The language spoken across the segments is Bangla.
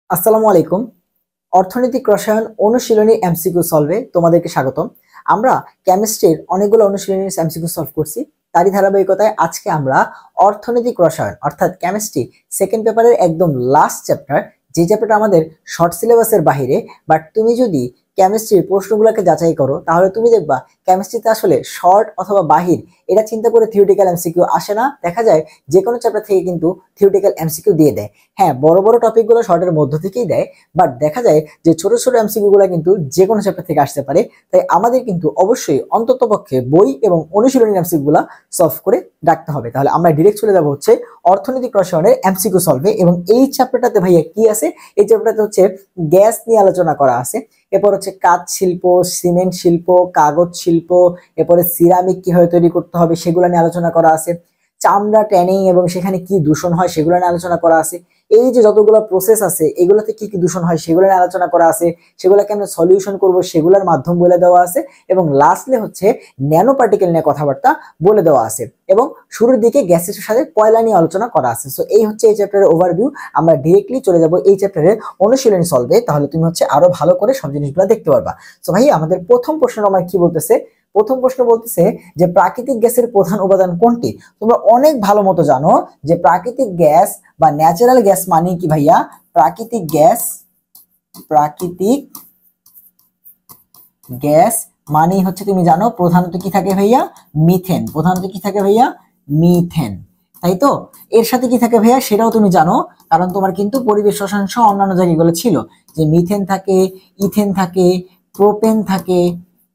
আসসালামু আলাইকুম। অর্থনৈতিক রসায়ন অনুশীলনী এমসিকিউ সলভে তোমাদেরকে স্বাগতম। আমরা কেমিস্ট্রির অনেকগুলো অনুশীলনী এমসিকিউ সলভ করছি। তারই ধারাবাহিকতায় আজকে আমরা অর্থনৈতিক রসায়ন অর্থাৎ কেমিস্ট্রি সেকেন্ড পেপারের একদম লাস্ট চ্যাপ্টার, যে চ্যাপ্টারটা আমাদের শর্ট সিলেবাসের বাইরে, বাট তুমি যদি কেমিস্ট্রির প্রশ্নগুলোকে যাচাই করো তাহলে তুমি দেখবা কেমিস্ট্রিতে আসলে শর্ট অথবা বাহির এটা চিন্তা করে থিওরিটিক্যাল এমসিকিউ আসে না। দেখা যায় যে কোনো চ্যাপ্টার থেকে কিন্তু থিওরিটিক্যাল এমসিকিউ দিয়ে দেয়। হ্যাঁ, বড় বড় টপিকগুলো শর্টের মধ্য থেকেই দেয়, বাট দেখা যায় যে ছোট ছোট এমসিকিউ গুলো কিন্তু যে কোনো চ্যাপ্টার থেকে আসতে পারে। তাই আমাদের কিন্তু অবশ্যই অন্ততপক্ষে বই এবং অনুশীলনী এমসিকিউ গুলা সলভ করে রাখতে হবে। তাহলে আমরা ডিরেক্ট চলে যাব হচ্ছে অর্থনৈতিক রসায়নের এমসিকিউ সলভে। এবং এই চ্যাপ্টারটাতে ভাইয়া কি আছে? এই চ্যাপ্টারটাতে হচ্ছে গ্যাস নিয়ে আলোচনা করা আছে, এরপর হচ্ছে কাঁচ শিল্প, সিমেন্ট শিল্প, কাগজ শিল্প, এরপরে সিরামিক কিভাবে তৈরি করতে হবে সেগুলো নিয়ে আলোচনা করা আছে, চামড়া ট্যানিং এবং সেখানে কি দূষণ হয় সেগুলো নিয়ে আলোচনা করা আছে, এই যে যতগুলো প্রসেস আছে এগুলোতে কি কি দূষণ হয় সেগুলো নিয়ে আলোচনা করা আছে, সেগুলোকে আমরা সলিউশন করব সেগুলোর মাধ্যম বলে দেওয়া আছে, এবং লাস্টলি হচ্ছে ন্যানো পার্টিকেল নিয়ে কথাবার্তা বলে দেওয়া আছে, এবং শুরুর দিকে গ্যাসের সাথে কয়লা নিয়ে আলোচনা করা আছে। সো এই হচ্ছে এই চ্যাপ্টারের ওভারভিউ। আমরা ডিরেক্টলি চলে যাব এই চ্যাপ্টারের অনুশীলনী সলভে, তাহলে তুমি হচ্ছে আরো ভালো করে সব জিনিসগুলো দেখতে পারবা। সো ভাই, আমাদের প্রথম প্রশ্ন আমার কি বলতেছে? প্রথম প্রশ্ন বলতেছে যে প্রাকৃতিক গ্যাসের প্রধান উপাদান কোনটি? তোমরা অনেক ভালো মতো জানো যে প্রাকৃতিক গ্যাস বা ন্যাচারাল গ্যাস মানে কি ভাইয়া? প্রাকৃতিক গ্যাস, প্রাকৃতিক গ্যাস মানে হচ্ছে তুমি জানো প্রধানত কি থাকে ভাইয়া? মিথেন। প্রধানত কি থাকে ভাইয়া? মিথেন, তাই তো? এর সাথে কি থাকে ভাইয়া সেটাও তুমি জানো, কারণ তোমার কিন্তু পরিবেশ রসায়ন সহ অন্যান্য জায়গাগুলো ছিল যে মিথেন থাকে, ইথেন থাকে, প্রোপেন থাকে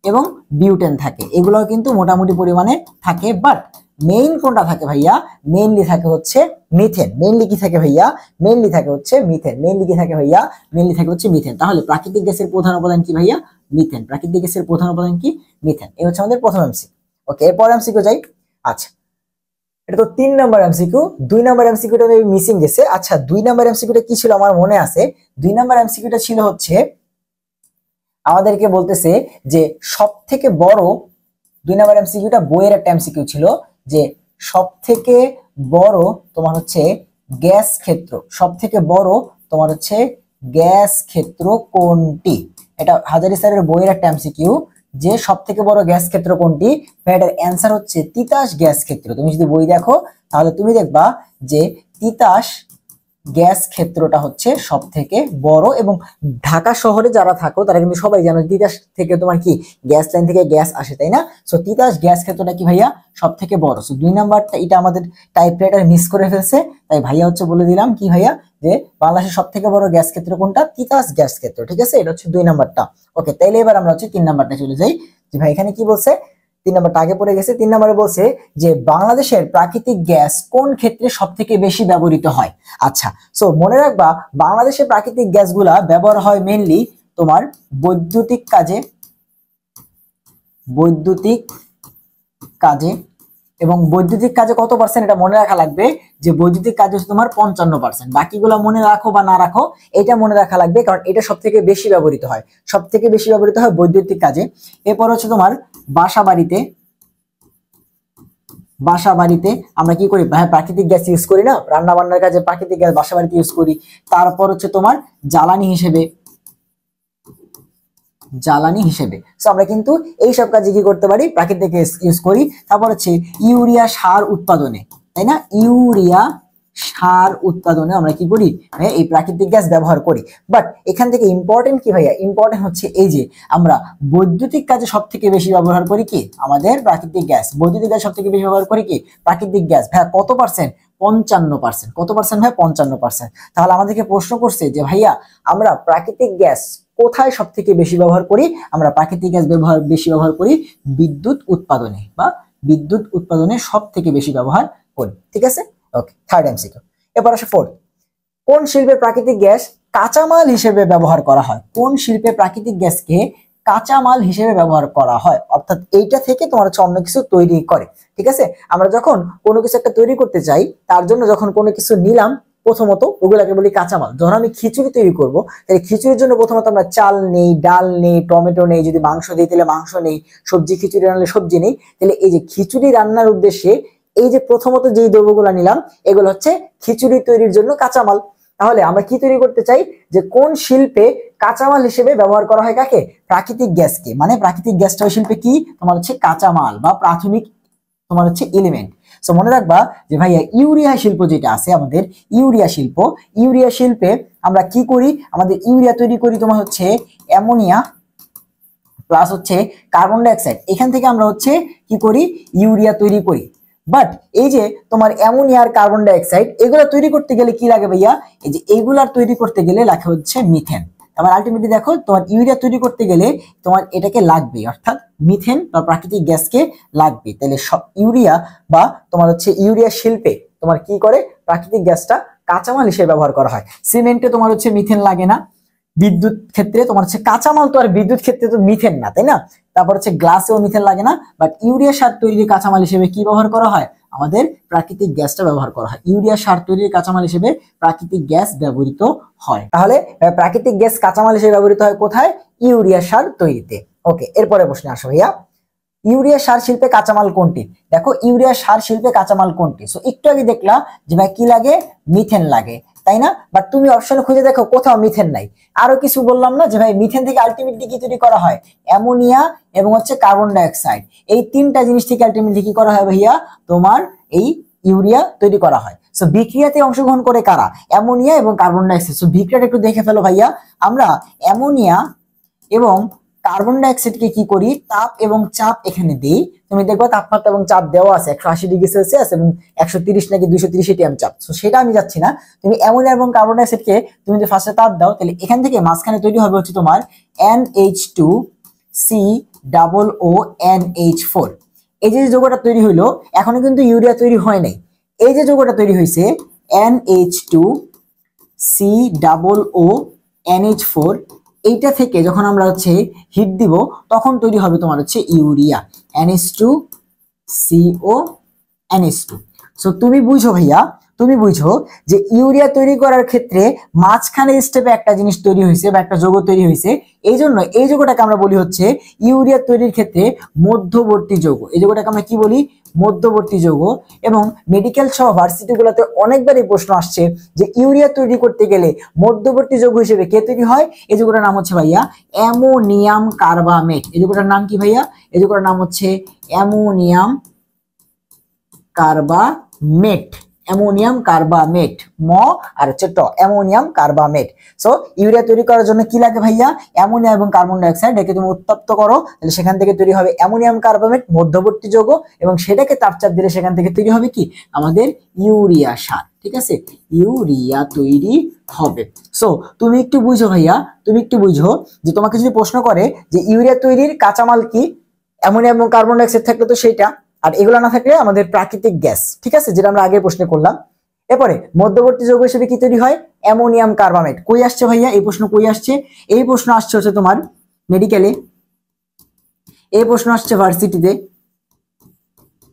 এবং বিউটেন থাকে, এগুলো কিন্তু মোটামুটি পরিমাণে থাকে। বাট মেইন কোনটা থাকে ভাইয়া? মেইনলি থাকে হচ্ছে মিথেন। মেইনলি কি থাকে ভাইয়া? মেইনলি থাকে হচ্ছে মিথেন। মেইনলি কি থাকে ভাইয়া? মেইনলি থাকে হচ্ছে মিথেন। তাহলে প্রাকৃতিক গ্যাসের প্রধান উপাদান কি ভাইয়া? মিথেন। প্রাকৃতিক গ্যাসের প্রধান উপাদান কি? মিথেন। এই হচ্ছে আমাদের প্রথম এমসিকিউ। ওকে, এরপর এমসিকিউ যাই। আচ্ছা, এটা তো 3 নম্বর এমসিকিউ। 2 নম্বর এমসিকিউটা মেবি মিসিং গেছে। আচ্ছা, 2 নম্বর এমসিকিউটা কি ছিল আমার মনে আছে। 2 নম্বর এমসিকিউটা ছিল হচ্ছে আমাদেরকে বলতেছে যে সব থেকে বড়, 2 নম্বর এমসিকিউটা বইয়ের একটা এমসিকিউ ছিল যে সব থেকে বড় তোমার হচ্ছে গ্যাস ক্ষেত্র, সব থেকে বড় তোমার হচ্ছে গ্যাস ক্ষেত্র কোনটি? এটা হাজারি স্যারের বইয়ের একটা এমসিকিউ যে সব থেকে বড় গ্যাস ক্ষেত্র কোনটি। এটার অ্যান্সার হচ্ছে তিতাস গ্যাস ক্ষেত্র। তুমি যদি বই দেখো তাহলে তুমি দেখবা যে তিতাস গ্যাস ক্ষেত্রটা হচ্ছে সব থেকে বড়। এবং ঢাকা শহরে যারা থাকো তারা কিন্তু সবাই জানো তিতাস থেকে তোমার কি গ্যাস লাইন থেকে গ্যাস আসে, তাই না? সো তিতাস গ্যাস ক্ষেত্রটা কি ভাইয়া? সব থেকে বড়। সো 2 নম্বরটা এটা আমাদের টাইপরাইটার মিস করে ফেলছে, তাই ভাইয়া হচ্ছে বলে দিলাম কি ভাইয়া, যে বাংলাদেশের সব থেকে বড় গ্যাস ক্ষেত্র কোনটা? তিতাস গ্যাস ক্ষেত্র। ঠিক আছে, এটা হচ্ছে 2 নম্বরটা। ওকে, তাইলে এবার আমরা হচ্ছে 3 নম্বরটা চলে যাই। যে ভাই এখানে কি বলছে? 3 নম্বরটা আগে পড়ে গেছে। 3 নম্বরে বলছে যে বাংলাদেশের প্রাকৃতিক গ্যাস কোন ক্ষেত্রে সব থেকে বেশি ব্যবহৃত হয়। আচ্ছা, সো মনে রাখবা বাংলাদেশে প্রাকৃতিক গ্যাসগুলা ব্যবহার হয় মেইনলি তোমার বৈদ্যুতিক কাজে, বৈদ্যুতিক কাজে। এবং বৈদ্যুতিক কাজে কত পার্সেন্ট এটা মনে রাখা লাগবে যে বৈদ্যুতিক কাজ হচ্ছে তোমার 55%। বাকিগুলো মনে রাখো বা না রাখো এটা মনে রাখা লাগবে, কারণ এটা সব থেকে বেশি ব্যবহৃত হয়, সব থেকে বেশি ব্যবহৃত হয় বৈদ্যুতিক কাজে। এরপর হচ্ছে তোমার বাসা বাড়িতে, বাসা বাড়িতে আমরা কি করি? হ্যাঁ, প্রাকৃতিক গ্যাস ইউজ করি না, রান্না বান্নার কাজে প্রাকৃতিক গ্যাস বাসা বাড়িতে ইউজ করি। তারপর হচ্ছে তোমার জ্বালানি হিসেবে, জ্বালানি হিসেবে আমরা কিন্তু এই সব কাজে কি করতে পারি? প্রাকৃতিক গ্যাস ইউজ করি। তারপর হচ্ছে ইউরিয়া সার উৎপাদনে, তাই না? ইউরিয়া সার উৎপাদনে আমরা কি করি? হ্যাঁ, এই প্রাকৃতিক গ্যাস ব্যবহার করি। বাট এখান থেকে ইম্পর্টেন্ট কি ভাইয়া? ইম্পর্টেন্ট হচ্ছে এই যে আমরা বৈদ্যুতিক কাজে সব থেকে বেশি ব্যবহার করি কি? আমাদের প্রাকৃতিক গ্যাস। বৈদ্যুতিক গ্যাস সব থেকে বেশি ব্যবহার করি কি? প্রাকৃতিক গ্যাস। ভাইয়া কত পার্সেন্ট? 55%। কত পার্সেন্ট ভাই? 55%। তাহলে আমাদেরকে প্রশ্ন করছে যে ভাইয়া আমরা প্রাকৃতিক গ্যাস কোথায় সব থেকে বেশি ব্যবহার করি? আমরা প্রাকৃতিক গ্যাস বেশি ব্যবহার করি বিদ্যুৎ উৎপাদনে, বা বিদ্যুৎ উৎপাদনে সব থেকে বেশি ব্যবহার করি। ঠিক আছে, ওকে, থার্ড এমসিকিউ। এবার আসে ফোর্থ। কোন শিল্পে প্রাকৃতিক গ্যাস কাঁচামাল হিসেবে ব্যবহার করা হয়? কোন শিল্পে প্রাকৃতিক গ্যাসকে কাঁচামাল হিসেবে ব্যবহার করা হয়? অর্থাৎ এইটা থেকে তোমার হচ্ছে অন্য কিছু তৈরি করে। ঠিক আছে, আমরা যখন কোনো কিছু একটা তৈরি করতে চাই তার জন্য যখন কোনো কিছু নিলাম, প্রথমত ওগুলাকে বলি কাঁচামাল। যখন আমি খিচুড়ি তৈরি করব, তাহলে খিচুড়ির জন্য প্রথমত আমরা চাল নেই, ডাল নেই, টমেটো নেই, যদি মাংস দিই তাহলে মাংস নেই, সবজি খিচুড়ি রান্নালে সবজি নেই। তাহলে এই যে খিচুড়ি রান্নার উদ্দেশ্যে এই যে প্রথমত যেই দ্রব্যগুলো নিলাম এগুলো হচ্ছে খিচুড়ি তৈরির জন্য কাঁচামাল। তাহলে আমরা কি তৈরি করতে চাই, যে কোন শিল্পে কাঁচামাল হিসেবে ব্যবহার করা হয় কাকে, প্রাকৃতিক গ্যাসকে। মানে প্রাকৃতিক গ্যাসটা ওই শিল্পে কি তোমার হচ্ছে কাঁচামাল বা প্রাথমিক তোমার হচ্ছে এলিমেন্ট। সো মনে রাখবা যে ভাইয়া ইউরিয়া শিল্প যেটা আছে আমাদের, ইউরিয়া শিল্প, ইউরিয়া শিল্পে আমরা কি করি, আমাদের ইউরিয়া তৈরি করি তোমার হচ্ছে অ্যামোনিয়া প্লাস হচ্ছে কার্বন ডাইঅক্সাইড, এখান থেকে আমরা হচ্ছে কি করি, ইউরিয়া তৈরি করি। বাট এই যে তোমার অ্যামোনিয়া আর কার্বন ডাইঅক্সাইড এগুলো তৈরি করতে গেলে কি লাগে ভাইয়া, এই যে এইগুলার তৈরি করতে গেলে লাগে হচ্ছে মিথেন। আবার আলটিমেটলি দেখো তোমার ইউরিয়া তৈরি করতে গেলে তোমার এটাকে লাগবে, অর্থাৎ মিথেন বা প্রাকৃতিক গ্যাসকে লাগবে। তাহলে সব ইউরিয়া বা তোমার হচ্ছে ইউরিয়া শিল্পে তোমার কি করে, প্রাকৃতিক গ্যাসটা কাঁচামাল হিসেবে ব্যবহার করা হয়। সিমেন্টে তোমার হচ্ছে মিথেন লাগে না, বিদ্যুৎ ক্ষেত্রে তোমার হচ্ছে কাঁচামাল তো আর বিদ্যুৎ ক্ষেত্রে তো মিথেন না, তাই না? তারপর হচ্ছে গ্লাসেও মিথেন লাগে না, বাট ইউরিয়া সার তৈরির কাঁচামাল হিসেবে কি ব্যবহার করা হয়, আমাদের প্রাকৃতিক গ্যাসটা ব্যবহার করা হয়। ইউরিয়া সার তৈরির কাঁচামাল হিসেবে প্রাকৃতিক গ্যাস ব্যবহৃত হয়। তাহলে প্রাকৃতিক গ্যাস কাঁচামাল হিসেবে ব্যবহৃত হয় কোথায়, ইউরিয়া সার তৈরিতে। ওকে, এরপরে প্রশ্নে আসো ভাইয়া, ইউরিয়া সার শিল্পে কাঁচামাল কোনটি? দেখো ইউরিয়া সার শিল্পে কাঁচামাল কোনটি, সো একটু আগে দেখলা যে ভাই কি লাগে, মিথেন লাগে, তাই না? বাট তুমি অপশনে খুঁজে দেখো কোথাও মিথেন নাই। আরো কিছু বললাম না যে ভাই মিথেন থেকে আলটিমেটলি কি তৈরি করা হয়, অ্যামোনিয়া এবং হচ্ছে কার্বন ডাইঅক্সাইড, এই তিনটা জিনিস থেকে আলটিমেটলি কি করা হয় ভাইয়া, তোমার এই ইউরিয়া তৈরি করা হয়। সো বিক্রিয়াতে অংশগ্রহণ করে কারা, অ্যামোনিয়া এবং কার্বন ডাইঅক্সাইড। সো বিক্রিয়াটা একটু দেখে ফেলো ভাইয়া, আমরা অ্যামোনিয়া এবং কার্বন ডাইঅক্সাইডকে কি করি, তাপ এবং চাপ এখানে দিই। তুমি দেখবে তাপমাত্রা এবং চাপ দেওয়া আছে 180°C এবং 130 নাকি 230 ATM চাপ। সো সেটা আমি যাচ্ছি না, তুমি অ্যামোনিয়া এবং কার্বন ডাইঅক্সাইডকে তুমি যদি ফার্স্টে তাপ দাও, তাহলে এখান থেকে মাঝখানে তৈরি হবে হচ্ছে তোমার NH2COONH4। এই যে যৌগটা তৈরি হইলো, এখনো কিন্তু ইউরিয়া তৈরি হয় নাই। এই যে যৌগটা তৈরি হয়েছে NH2COONH4, এইটা থেকে যখন আমরা হচ্ছে হিট দিব তখন তৈরি হবে তোমার হচ্ছে ইউরিয়া, NH2CO NH2। সো তুমি বুঝো ভাইয়া, তুমি বুঝো যে ইউরিয়া তৈরি করার ক্ষেত্রে মাঝখানে স্টেপে একটা জিনিস তৈরি হয়েছে বা একটা যৌগ তৈরি হয়েছে, এই জন্য এই যৌগটাকে আমরা বলি হচ্ছে ইউরিয়া তৈরির ক্ষেত্রে মধ্যবর্তী যৌগ। এই যৌগটাকে আমরা কি বলি, মধ্যবর্তী যৌগ। এবং মেডিকেল সহ ভার্সিটিগুলোতে অনেকবারই প্রশ্ন আসছে যে ইউরিয়া তৈরি করতে গেলে মধ্যবর্তী যৌগ হিসেবে কে তৈরি হয়, এই যৌগটার নাম হচ্ছে ভাইয়া অ্যামোনিয়াম কার্বামেট। এই যৌগটার নাম কি ভাইয়া, এই যৌগটার নাম হচ্ছে অ্যামোনিয়াম কার্বামেট, অ্যামোনিয়াম কার্বামেট, ম আর হচ্ছে ট, অ্যামোনিয়াম কার্বামেট। সো ইউরিয়া তৈরি করার জন্য কি লাগে ভাইয়া, অ্যামোনিয়া এবং কার্বন ডাইঅক্সাইড একে তুমি উত্তপ্ত করো, তাহলে সেখান থেকে তৈরি হবে অ্যামোনিয়াম কার্বামেট, মধ্যবর্তী যৌগ, এবং সেটাকে তাপচাপ দিলে সেখান থেকে তৈরি হবে কি, আমাদের ইউরিয়া সার। ঠিক আছে, ইউরিয়া তৈরি হবে। সো তুমি একটু বুঝো ভাইয়া, তুমি একটু বুঝো যে তোমাকে যদি প্রশ্ন করে যে ইউরিয়া তৈরির কাঁচামাল কি, অ্যামোনিয়া এবং কার্বন ডাইঅক্সাইড থাকলে তো সেটা, আর এগুলো না থাকলে আমাদের প্রাকৃতিক গ্যাস। ঠিক আছে, যেটা আমরা আগে প্রশ্ন করলাম। এরপরে মধ্যবর্তী যৌগ হিসেবে কি তৈরি হয়, অ্যামোনিয়াম কার্বামেট। কই আসছে ভাইয়া এই প্রশ্ন, কই আসছে এই প্রশ্ন, আসছে হচ্ছে তোমার মেডিকেলে, এই প্রশ্ন আসছে ভার্সিটিতে,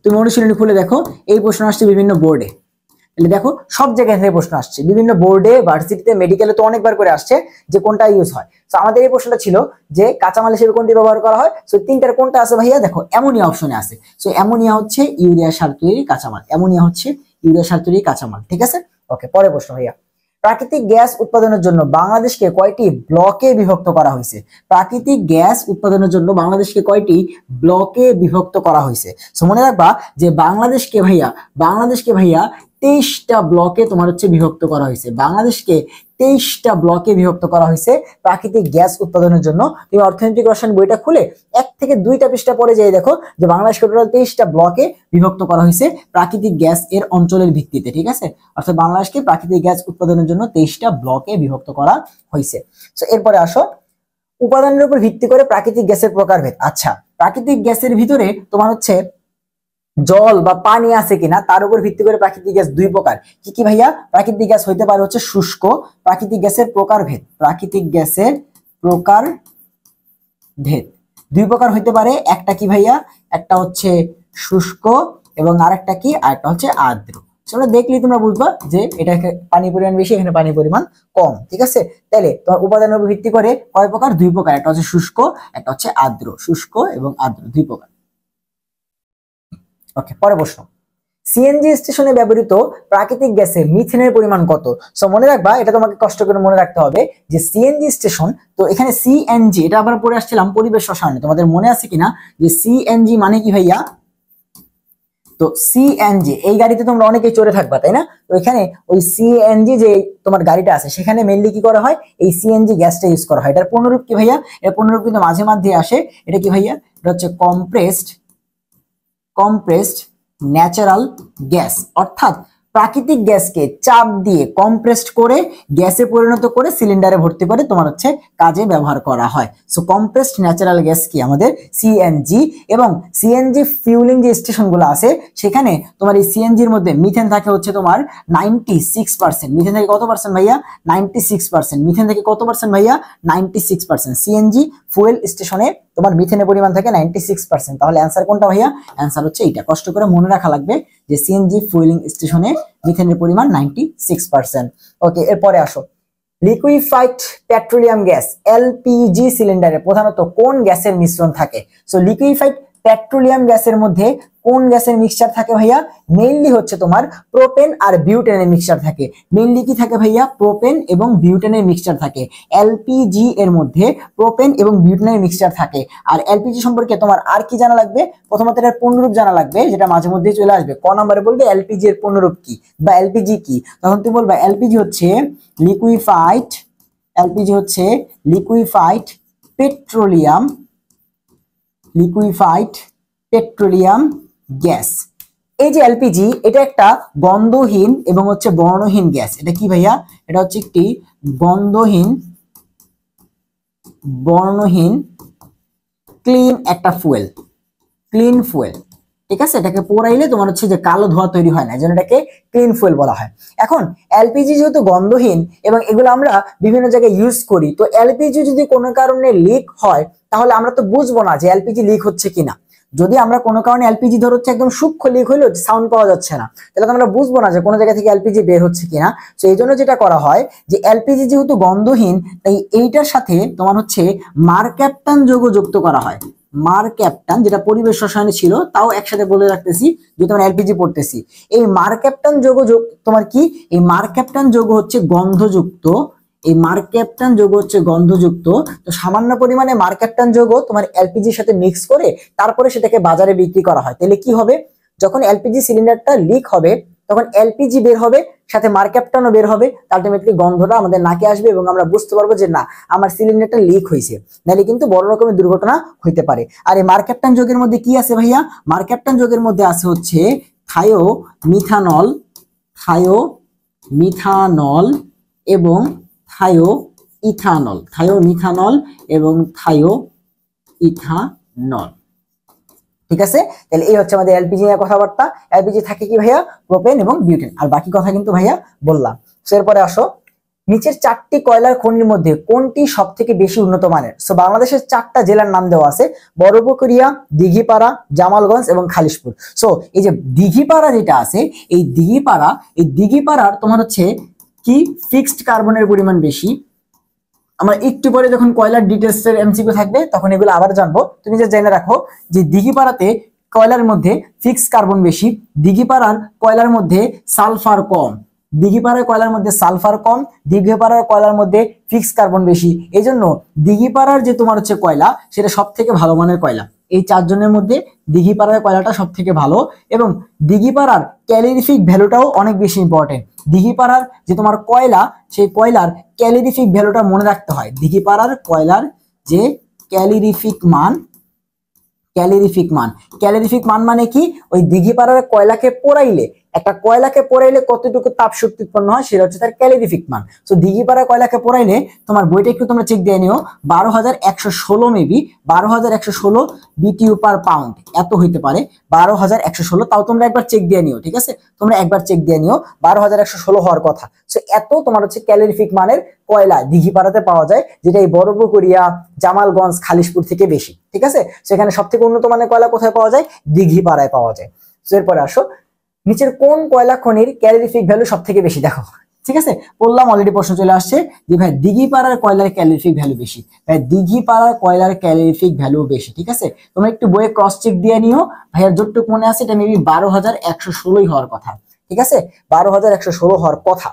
তুমি অনুশীলনী খুলে দেখো, এই প্রশ্ন আসছে বিভিন্ন বোর্ডে। তাহলে দেখো সব জায়গায় থেকে প্রশ্ন আসছে, বিভিন্ন বোর্ডে, ভার্সিটিতে, মেডিকেলে তো অনেকবার করে আসছে যে কোনটা ইউজ হয়। তো আমাদের এই প্রশ্নটা ছিল যে কাঁচামাল হিসেবে কোনটি ব্যবহার করা হয়। সো তিনটার কোনটা আছে ভাইয়া, দেখো অ্যামোনিয়া অপশনে আছে। সো অ্যামোনিয়া হচ্ছে ইউরিয়া সার তৈরির কাঁচামাল, অ্যামোনিয়া হচ্ছে ইউরিয়া সার তৈরির কাঁচামাল। ঠিক আছে, ওকে, পরের প্রশ্ন ভাইয়া, প্রাকৃতিক গ্যাস উৎপাদনের জন্য বাংলাদেশকে কয়টি ব্লকে বিভক্ত করা হয়েছে? প্রাকৃতিক গ্যাস উৎপাদনের জন্য বাংলাদেশকে কয়টি ব্লকে বিভক্ত করা হয়েছে? সো মনে রাখবা যে বাংলাদেশকে ভাইয়া 23টা ব্লকে তোমার হচ্ছে বিভক্ত করা হয়েছে। বাংলাদেশকে 23টা ব্লকে বিভক্ত করা হয়েছে প্রাকৃতিক গ্যাস উৎপাদনের জন্য। তুমি অর্থনৈতিক রসায়ন বইটা খুলে 1 থেকে 2টা পৃষ্ঠা পরে যাই দেখো যে বাংলাদেশকে টোটাল 23টা ব্লকে বিভক্ত করা হয়েছে প্রাকৃতিক গ্যাস এর অঞ্চলের ভিত্তিতে। ঠিক আছে, অর্থাৎ বাংলাদেশকে প্রাকৃতিক গ্যাস উৎপাদনের জন্য 23টা ব্লকে বিভক্ত করা হয়েছে। সো এরপরে আসো, উপাদানের উপর ভিত্তি করে প্রাকৃতিক গ্যাসের প্রকারভেদ। আচ্ছা, প্রাকৃতিক গ্যাসের ভিতরে তোমার হচ্ছে জল বা পানি আছে কিনা তার উপর ভিত্তি করে প্রাকৃতিক গ্যাস 2 প্রকার। কি কি ভাইয়া, প্রাকৃতিক গ্যাস হইতে পারে হচ্ছে শুষ্ক, প্রাকৃতিক গ্যাসের প্রকারভেদ, প্রাকৃতিক গ্যাসের প্রকারভেদ 2 প্রকার হইতে পারে। একটা কি ভাইয়া, একটা হচ্ছে শুষ্ক এবং আরেকটা কি, আরেকটা হচ্ছে আর্দ্র। সেটা দেখলেই তোমরা বুঝবা যে এটা পানির পরিমাণ বেশি, এখানে পানির পরিমাণ কম। ঠিক আছে, তাহলে তোমার উপাদানের উপর ভিত্তি করে কয় প্রকার, 2 প্রকার, একটা হচ্ছে শুষ্ক, একটা হচ্ছে আর্দ্র। শুষ্ক এবং আর্দ্র 2 প্রকার। ওকে, পরে প্রশ্ন, সিএনজি স্টেশনে ব্যবহৃত প্রাকৃতিক গ্যাসে মিথেনের পরিমাণ কত? সো মনে রাখবা, এটা তোমাকে কষ্ট করে মনে রাখতে হবে যে সিএনজি স্টেশন, তো এখানে সিএনজি এটা আবার পড়ে আসছিলাম পরিবেশ রসায়নে, তোমাদের মনে আছে কিনা যে সিএনজি মানে কি ভাইয়া? তো সিএনজি এই গাড়িতে তোমরা অনেকেই চড়ে থাকবা তাই না? তো এখানে ওই সিএনজি যে তোমার গাড়িটা আছে সেখানে মেইনলি কি করা হয়, এই সিএনজি গ্যাসটা ইউজ করা হয়। এটার পূর্ণরূপ কি ভাইয়া? এর পূর্ণরূপ কিন্তু মাঝে মাঝে আসে, এটা কি ভাইয়া? এটা হচ্ছে কম্প্রেসড ন্যাচারাল গ্যাস, অর্থাৎ প্রাকৃতিক গ্যাসকে চাপ দিয়ে কম্প্রেসড করে গ্যাসে পরিণত করে সিলিন্ডারে ভর্তি করে তোমার হচ্ছে কাজে ব্যবহার করা হয়। সো কম্প্রেসড ন্যাচারাল গ্যাস কি? আমাদের সিএনজি। এবং সিএনজি ফিউলিং যে স্টেশনগুলো আছে সেখানে তোমার এই সিএনজির মধ্যে মিথেন থাকে হচ্ছে তোমার 96%। মিথেন থেকে কত পার্সেন্ট ভাইয়া? 96%। মিথেন থেকে কত পার্সেন্ট ভাইয়া? 96%। সিএনজি ফুয়েল স্টেশনে তোমার মিথেনের পরিমাণ থাকে 96%। তাহলে অ্যান্সার কোনটা ভাইয়া? অ্যান্সার হচ্ছে এইটা। কষ্ট করে মনে রাখা লাগবে যে সিএনজি ফুয়েলিং স্টেশনে মিথেনের পরিমাণ 96%। ওকে, এরপরে আসো, লিকুইফাইড পেট্রোলিয়াম গ্যাস এলপিজি সিলিন্ডারে প্রধানত কোন গ্যাসের মিশ্রণ থাকে? সো লিকুইফাইড পেট্রোলিয়াম গ্যাসের মধ্যে কোন গ্যাসের মিক্সচার থাকে ভাইয়া? মেইনলি হচ্ছে তোমার প্রোপেন আর বিউটেনের মিক্সচার থাকে। মেইনলি কি থাকে ভাইয়া? প্রোপেন এবং বিউটেনের মিক্সচার থাকে। এলপিজি এর মধ্যে প্রোপেন এবং বিউটেনের মিক্সচার থাকে। আর এলপিজি সম্পর্কে তোমার আর কি জানা লাগবে? প্রথমত এর পূর্ণরূপ জানা লাগবে, যেটা মাঝে মধ্যে চলে আসবে। ক নম্বরে বলবে এলপিজি এর পূর্ণরূপ কি বা এলপিজি কি, তখন তুমি বলবা এলপিজি হচ্ছে লিকুইফাইড, এলপিজি হচ্ছে liquefied petroleum, liquefied petroleum gas. এই যে এলপিজি এটা একটা গন্ধহীন এবং হচ্ছে বর্ণহীন গ্যাস। এটা কি ভাইয়া? এটা হচ্ছে একটি গন্ধহীন বর্ণহীন ক্লিন একটা ফুয়েল, ক্লিন ফুয়েল। ঠিক আছে, এটাকে পোড়াইলে তোমার হচ্ছে যে কালো ধোঁয়া তৈরি হয় না, যেন এটাকে ক্লিন ফুয়েল বলা হয়। এখন এলপিজি যেহেতু গন্ধহীন এবং এগুলো আমরা বিভিন্ন জায়গায় ইউজ করি, তো এলপিজি যদি কোনো কারণে লিক হয় তাহলে আমরা তো বুঝবো না যে এলপিজি লিক হচ্ছে কিনা। যদি আমরা কোনো কারণে এলপিজি ধর হচ্ছে একদম সূক্ষ্ম লিক হইলো, সাউন্ড পাওয়া যাচ্ছে না, তাহলে তো আমরা বুঝবো না যে কোনো জায়গা থেকে এলপিজি বের হচ্ছে কিনা। তো এই জন্য যেটা করা হয় যে এলপিজি যেহেতু গন্ধহীন, তাই এইটার সাথে তোমার হচ্ছে মারক্যাপটান যৌগ যুক্ত করা হয়। মারক্যাপটান, যেটা পরিবেশ রসায়নে ছিল, তাও একসাথে বলে রাখতেছি যে তোমার এলপিজি পড়তেছি। এই মারক্যাপটান যৌগ তোমার কি? এই মারক্যাপটান যৌগ হচ্ছে গন্ধযুক্ত, এই মারক্যাপটান যৌগ হচ্ছে গন্ধযুক্ত। তো সামান্য পরিমাণে মারক্যাপটান যৌগ তোমার এলপিজির সাথে মিক্স করে তারপরে সেটাকে বাজারে বিক্রি করা হয়। তাহলে কি হবে? যখন এলপিজি সিলিন্ডারটা লিক হবে তখন এলপিজি বের হবে, সাথে মারক্যাপটানও বের হবে, আলটিমেটলি গন্ধটা আমাদের নাকে আসবে এবং আমরা বুঝতে পারবো যে না, আমার সিলিন্ডারটা লিক হয়েছে। নাহলে কিন্তু বড় রকমের দুর্ঘটনা হইতে পারে। আর এই মারক্যাপটান যৌগের মধ্যে কি আছে ভাইয়া? মারক্যাপটান যৌগের মধ্যে আছে হচ্ছে থায়োমিথানল, থায়োমিথানল এবং থায়োইথানল, থায়োমিথানল এবং থায়োইথানল। ঠিক আছে, তাহলে এই হচ্ছে আমাদের এলপিজি নিয়ে কথাবার্তা। এলপিজি থাকে কি ভাইয়া? প্রোপেন এবং বিউটেন। আর বাকি কথা কিন্তু ভাইয়া বললাম। এরপরে আসো, নিচের 4টি কয়লার খনির মধ্যে কোনটি সব থেকে বেশি উন্নত মানের? সো বাংলাদেশের 4টা জেলার নাম দেওয়া আছে, বড়পুকুরিয়া, দিঘিপাড়া, জামালগঞ্জ এবং খালিশপুর। সো এই যে দিঘিপাড়া যেটা আছে, এই দিঘিপাড়ার তোমার হচ্ছে কি ফিক্সড কার্বনের পরিমাণ বেশি। আমরা একটু পরে যখন কয়লার ডিটেলস এর এমসিকিউ থাকবে তখন এগুলো আবার জানবো। তুমি যে জেনে রাখো যে দিঘিপাড়াতে কয়লার মধ্যে ফিক্স কার্বন বেশি, দিঘিপাড়ার কয়লার মধ্যে সালফার কম, দিঘিপাড়ার কয়লার মধ্যে সালফার কম, দিঘিপাড়ার কয়লার মধ্যে ফিক্স কার্বন বেশি। এই জন্য দিঘিপাড়ার যে তোমার হচ্ছে কয়লা, সেটা সব থেকে ভালো মানের কয়লা। এই 4 জনের মধ্যে দিঘিপাড়ার কয়লাটা সব থেকে ভালো। এবং দিঘিপাড়ার ক্যালোরিফিক ভ্যালুটাও অনেক বেশি ইম্পর্টেন্ট। দিঘিপাড়ার যে তোমার কয়লা, সেই কয়লার ক্যালোরিফিক ভ্যালুটা মনে রাখতে হয়। দিঘিপাড়ার কয়লার যে ক্যালোরিফিক মান, ক্যালোরিফিক মান মানে কি? ওই দিঘিপাড়ার কয়লাকে পোড়াইলে, একটা কয়লাকে পোড়াইলে কতটুকু তাপ শক্তি উৎপন্ন হয় সেটা হচ্ছে তার ক্যালোরিফিক মান। তো দিঘিপাড়া কয়লাকে পোড়াইলে তোমার বইটা একটু তোমরা চেক দিয়ে নিও, 12,116 মেবি 12,116 বিটিইউ পার পাউন্ড এত হইতে পারে, 12,116। তাও তোমরা একবার চেক দিয়ে নিও, ঠিক আছে? তোমরা একবার চেক দিয়ে নিও, 12,116 হওয়ার কথা। সো এত তোমার হচ্ছে ক্যালোরিফিক মানের কয়লা দিঘিপাড়াতে পাওয়া যায়, যেটা এই বড়পুকুরিয়া, জামালগঞ্জ, খালিশপুর থেকে বেশি। ঠিক আছে, সেখানে সব থেকে উন্নত মানের কয়লা কোথায় পাওয়া যায়? দিঘিপাড়ায় পাওয়া যায়। এরপরে আসো, নিচের কোন কয়লা খনির ক্যালোরিফিক ভ্যালু সব থেকে বেশি? দেখো ঠিক আছে, বললাম অলরেডি প্রশ্ন চলে আসছে যে ভাই দিঘিপাড়ার কয়লার ক্যালোরিফিক ভ্যালু বেশি। ভাই দিঘিপাড়ার কয়লার ক্যালোরিফিক ভ্যালু বেশি। ঠিক আছে, তোমরা একটু বইয়ে ক্রস চেক দিয়ে নিও। ভাইয়ার যতটুক মনে আছে এটা মেবি 12,116 হওয়ার কথা। ঠিক আছে, 12,116 হওয়ার কথা।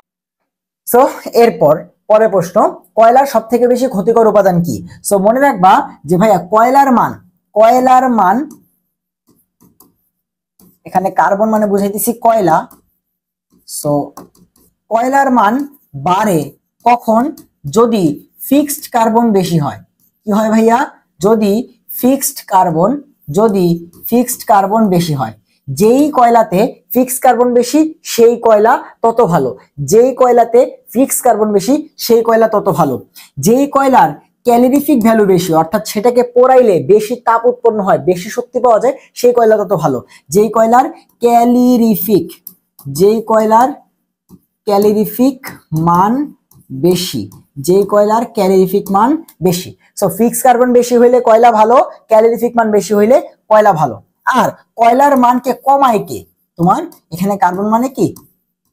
সো এরপর পরের প্রশ্ন, কয়লার সব থেকে বেশি ক্ষতিকর উপাদান কি? সো মনে রাখবা যে ভাইয়া কয়লার মান এখানে কার্বন মানে বুঝাইতেছি কয়লা। সো কয়লার মান বাড়ে কখন? যদি ফিক্সড কার্বন বেশি হয়। কি হয় ভাইয়া? যদি ফিক্সড কার্বন বেশি হয়। যেই কয়লাতে ফিক্সড কার্বন বেশি সেই কয়লা তত ভালো। যেই কয়লাতে ফিক্সড কার্বন বেশি সেই কয়লা তত ভালো। যেই কয়লার ক্যালোরিফিক ভ্যালু বেশি, অর্থাৎ সেটাকে পোড়াইলে বেশি তাপ উৎপন্ন হয়, বেশি শক্তি পাওয়া যায়, সেই কয়লা তত ভালো। যেই কয়লার ক্যালোরিফিক মান বেশি, সো ফিক্স কার্বন বেশি হইলে কয়লা ভালো, ক্যালোরিফিক মান বেশি হইলে কয়লা ভালো। আর কয়লার মানকে কমায় কে? তোমার এখানে কার্বন মানে কি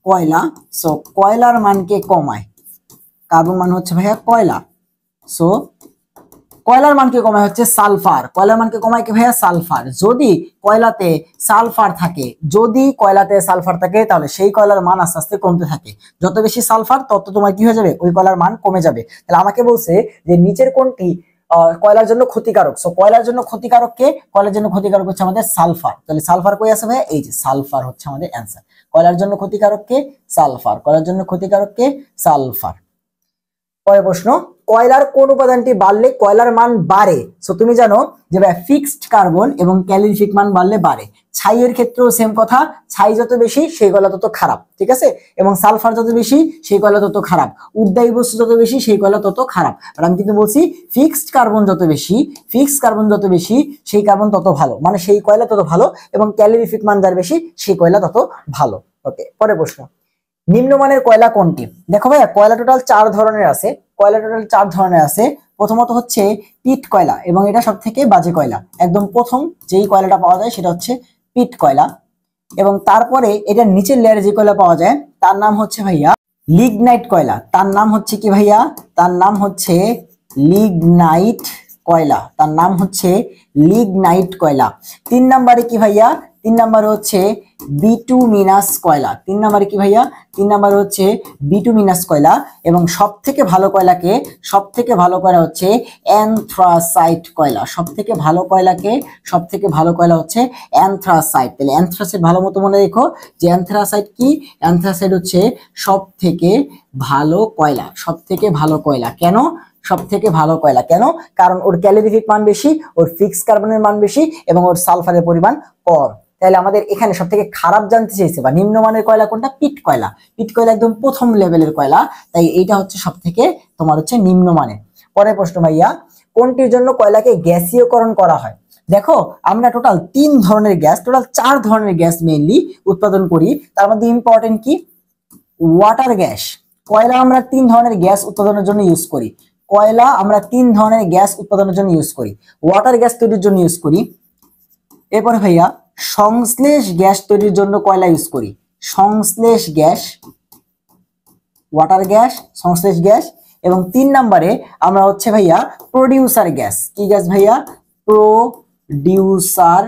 কয়লা, সো কয়লার মানকে কমায়, কার্বন মান হচ্ছে ভাইয়া কয়লা, সো কয়লার মানকে কমায় হচ্ছে সালফার। কয়লার মানকে কমায় কি ভাইয়া? সালফার। যদি কয়লাতে সালফার থাকে তাহলে সেই কয়লার মান আস্তে আস্তে কমতে থাকে। যত বেশি সালফার তত তোমার কি হয়ে যাবে? ওই কয়লার মান কমে যাবে। তাহলে আমাকে বলছে যে নিচের কোনটি কয়লার জন্য ক্ষতিকারক। সো কয়লার জন্য ক্ষতিকারক কে? কয়লার জন্য ক্ষতিকারক হচ্ছে আমাদের সালফার। তাহলে সালফার কই আছে ভাইয়া? এই যে সালফার হচ্ছে আমাদের অ্যান্সার। কয়লার জন্য ক্ষতিকারক কে? সালফার। কয়লার জন্য ক্ষতিকারক কে? সালফার। পরের প্রশ্ন, কয়লার কোন উপাদানটি বাড়লে কয়লার মান বাড়ে? সো তুমি জানো যে ভাই ফিক্সড কার্বন এবং ক্যালোরিফিক মান বাড়লে বাড়ে। ছাইয়ের ক্ষেত্রেও সেম কথা, ছাই যত বেশি সেই কয়লা তত খারাপ। ঠিক আছে, এবং সালফার যত বেশি সেই কয়লা তত খারাপ। উদ্বায়ী বস্তু যত বেশি সেই কয়লা তত খারাপ। আর আমি কিন্তু বলছি ফিক্সড কার্বন যত বেশি সেই কার্বন তত ভালো, মানে সেই কয়লা তত ভালো, এবং ক্যালোরিফিক মান যার বেশি সেই কয়লা তত ভালো। ওকে, পরের প্রশ্ন, নিম্নমানের কয়লা কোনটি? দেখো ভাইয়া কয়লা টোটাল 4 ধরনের আছে। প্রথমত হচ্ছে পিট কয়লা, এবং এটা সব থেকে বাজে কয়লা। একদম প্রথম যেই কয়লাটা পাওয়া যায় সেটা হচ্ছে পিট কয়লা, এবং তারপরে এটার নিচের লেয়ারে যে কয়লা পাওয়া যায় তার নাম হচ্ছে ভাইয়া লিগনাইট কয়লা। তার নাম হচ্ছে কি ভাইয়া? তার নাম হচ্ছে লিগনাইট কয়লা। 3 নম্বরে কি ভাইয়া? 3 নম্বরে হচ্ছে বিটুমিনাস কয়লা। 3 নম্বরে কি ভাইয়া? 3 নম্বরে হচ্ছে বিটুমিনাস কয়লা। এবং সব থেকে ভালো কয়লা হচ্ছে অ্যানথ্রাসাইট কয়লা। সব থেকে ভালো কয়লা হচ্ছে অ্যানথ্রাসাইট। তাহলে অ্যানথ্রাসাইট ভালো মতো মনে রেখো যে অ্যানথ্রাসাইট কি? অ্যানথ্রাসাইট হচ্ছে সব থেকে ভালো কয়লা। কেন সব থেকে ভালো কয়লা? কেন? কারণ ওর ক্যালোরিফিক মান বেশি, ওর ফিক্স কার্বনের মান বেশি, এবং ওর সালফারের পরিমাণ কম। তাহলে আমাদের এখানে সব থেকে খারাপ জানতে চেয়েছে বা নিম্নমানের কয়লা কোনটা? পিট কয়লা। পিট কয়লা একদম প্রথম লেভেলের কয়লা, তাই এইটা হচ্ছে সব থেকে তোমার হচ্ছে নিম্নমানের। পরের প্রশ্ন ভাইয়া, কোনটির জন্য কয়লাকে গ্যাসীয়করণ করা হয়? দেখো আমরা টোটাল 4 ধরনের গ্যাস মেইনলি উৎপাদন করি। তার মধ্যে ইম্পর্টেন্ট কি? Water gas. কয়লা আমরা 3 ধরনের গ্যাস উৎপাদনের জন্য ইউজ করি। ওয়াটার গ্যাস তৈরির জন্য ইউজ করি। এরপরে ভাইয়া সংশ্লেষ গ্যাস তৈরির জন্য কয়লা ইউজ করি। সংশ্লেষ গ্যাস, ওয়াটার গ্যাস, সংশ্লেষ গ্যাস। এবং 3 নম্বরে আমরা হচ্ছে ভাইয়া প্রোডিউসার গ্যাস। কি গ্যাস ভাইয়া? Producer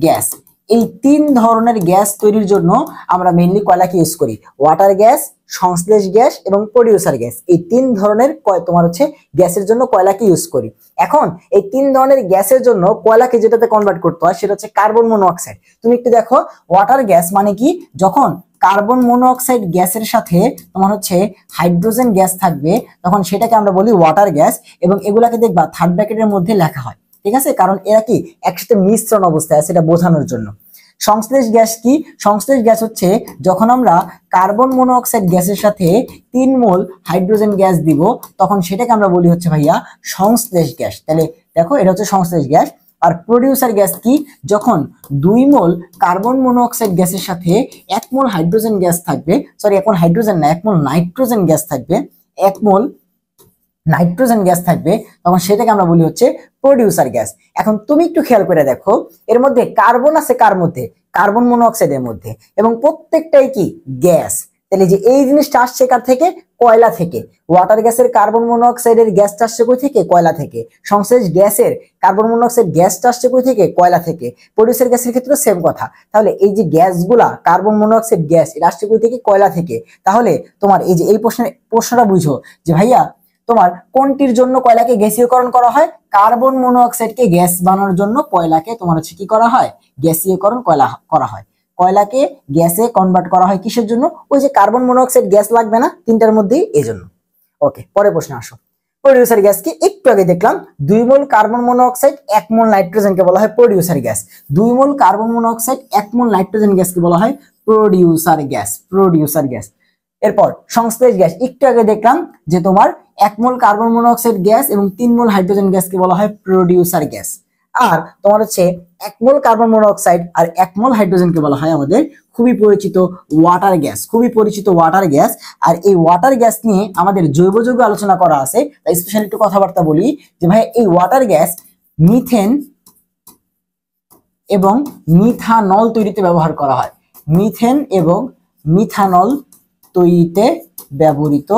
gas. এই 3 ধরনের গ্যাস তৈরির জন্য আমরা মেইনলি কয়লাকে ইউজ করি। ওয়াটার গ্যাস, সংশ্লেষ গ্যাস এবং প্রোডিউসার গ্যাস। এই 3 ধরনের তোমার হচ্ছে গ্যাসের জন্য কয়লাকে ইউজ করি। এখন এই 3 ধরনের গ্যাসের জন্য কয়লাকে যেটাতে কনভার্ট করতে হয় সেটা হচ্ছে কার্বন মনোঅক্সাইড। তুমি একটু দেখো ওয়াটার গ্যাস মানে কি? যখন কার্বন মনোঅক্সাইড গ্যাসের সাথে তোমার হচ্ছে হাইড্রোজেন গ্যাস থাকবে তখন সেটাকে আমরা বলি ওয়াটার গ্যাস, এবং এগুলাকে দেখবা থার্ড ব্র্যাকেটের মধ্যে লেখা হয়। ঠিক আছে, কারণ এরা কি একসাথে মিশ্রণ অবস্থায় আছে এটা বোঝানোর জন্য। সংশ্লেষ গ্যাস কি? সংশ্লেষ গ্যাস হচ্ছে যখন আমরা কার্বন মনোঅক্সাইড গ্যাসের সাথে 3 মোল হাইড্রোজেন গ্যাস দিব তখন সেটাকে আমরা বলি হচ্ছে ভাইয়া সংশ্লেষ গ্যাস। তাহলে দেখো এটা হচ্ছে সংশ্লেষ গ্যাস। আর প্রোডিউসার গ্যাস কি? যখন 2 মোল কার্বন মনোঅক্সাইড গ্যাসের সাথে 1 মোল হাইড্রোজেন গ্যাস থাকবে, সরি 1 মোল হাইড্রোজেন না, 1 মোল নাইট্রোজেন গ্যাস থাকবে, 1 মোল নাইট্রোজেন গ্যাস থাকবে, তখন সেটাকে আমরা বলি হচ্ছে প্রোডিউসার গ্যাস। এখন তুমি একটু খেয়াল করে দেখো এর মধ্যে কার্বন আছে কার মধ্যে? কার্বন মনোঅক্সাইডের মধ্যে, এবং প্রত্যেকটাই কি গ্যাস। তাহলে যে এই জিনিসটা আসছে কার থেকে, কয়লা থেকে। ওয়াটার গ্যাসের কার্বন মনোক্সাইডের গ্যাসটা আসছে কই থেকে, কয়লা থেকে। সংশ্লেষ গ্যাসের কার্বন মনোক্সাইড গ্যাসটা আসছে কই থেকে, কয়লা থেকে। প্রডিউসার গ্যাসের ক্ষেত্রে সেম কথা। তাহলে এই যে গ্যাসগুলা কার্বন মনোক্সাইড গ্যাস এটা আসছে কই থেকে, কয়লা থেকে। তাহলে তোমার এই যে এই প্রশ্নটা বুঝো যে ভাইয়া তোমার কোনটির জন্য কয়লাকে গ্যাসীয়করণ করা হয়, কার্বন মনোক্সাইডকে গ্যাস বানানোর জন্য কয়লাকে তোমার হচ্ছে কি করা হয়, গ্যাসীয়করণ করা হয়। কয়লাকে গ্যাসে কনভার্ট করা হয় কিসের জন্য, ওই যে কার্বন মনোক্সাইড গ্যাস লাগবে না তিনটার মধ্যেই, এই জন্য। ওকে, পরে প্রশ্ন আসো। প্রডিউসার গ্যাস কি, একটু আগে দেখলাম 2 মোল কার্বন মনোক্সাইড 1 মোল নাইট্রোজেনকে বলা হয় producer gas. 2 mole carbon monoxide 1 mole nitrogen গ্যাসকে বলা হয় প্রডিউসার গ্যাস, প্রডিউসার গ্যাস। এরপর সংশ্লেষ গ্যাস, একটু আগে দেখলাম যে তোমার 1 মোল কার্বন মনোক্সাইড গ্যাস এবং 3 মোল হাইড্রোজেন গ্যাসকে বলা হয় প্রডিউসার গ্যাস। আর তোমার হচ্ছে 1 মোল কার্বন মনোক্সাইড আর 1 মোল হাইড্রোজেনকে বলা হয় আমাদের খুবই পরিচিত ওয়াটার গ্যাস, খুবই পরিচিত ওয়াটার গ্যাস। আর এই ওয়াটার গ্যাস নিয়ে আমাদের জৈব যৌগ আলোচনা করা আছে, তাই স্পেশালি একটু কথাবার্তা বলি যে ভাই এই ওয়াটার গ্যাস মিথেন এবং মিথানল তৈরিতে ব্যবহার করা হয়। মিথেন এবং মিথানল তৈরিতে ব্যবহৃত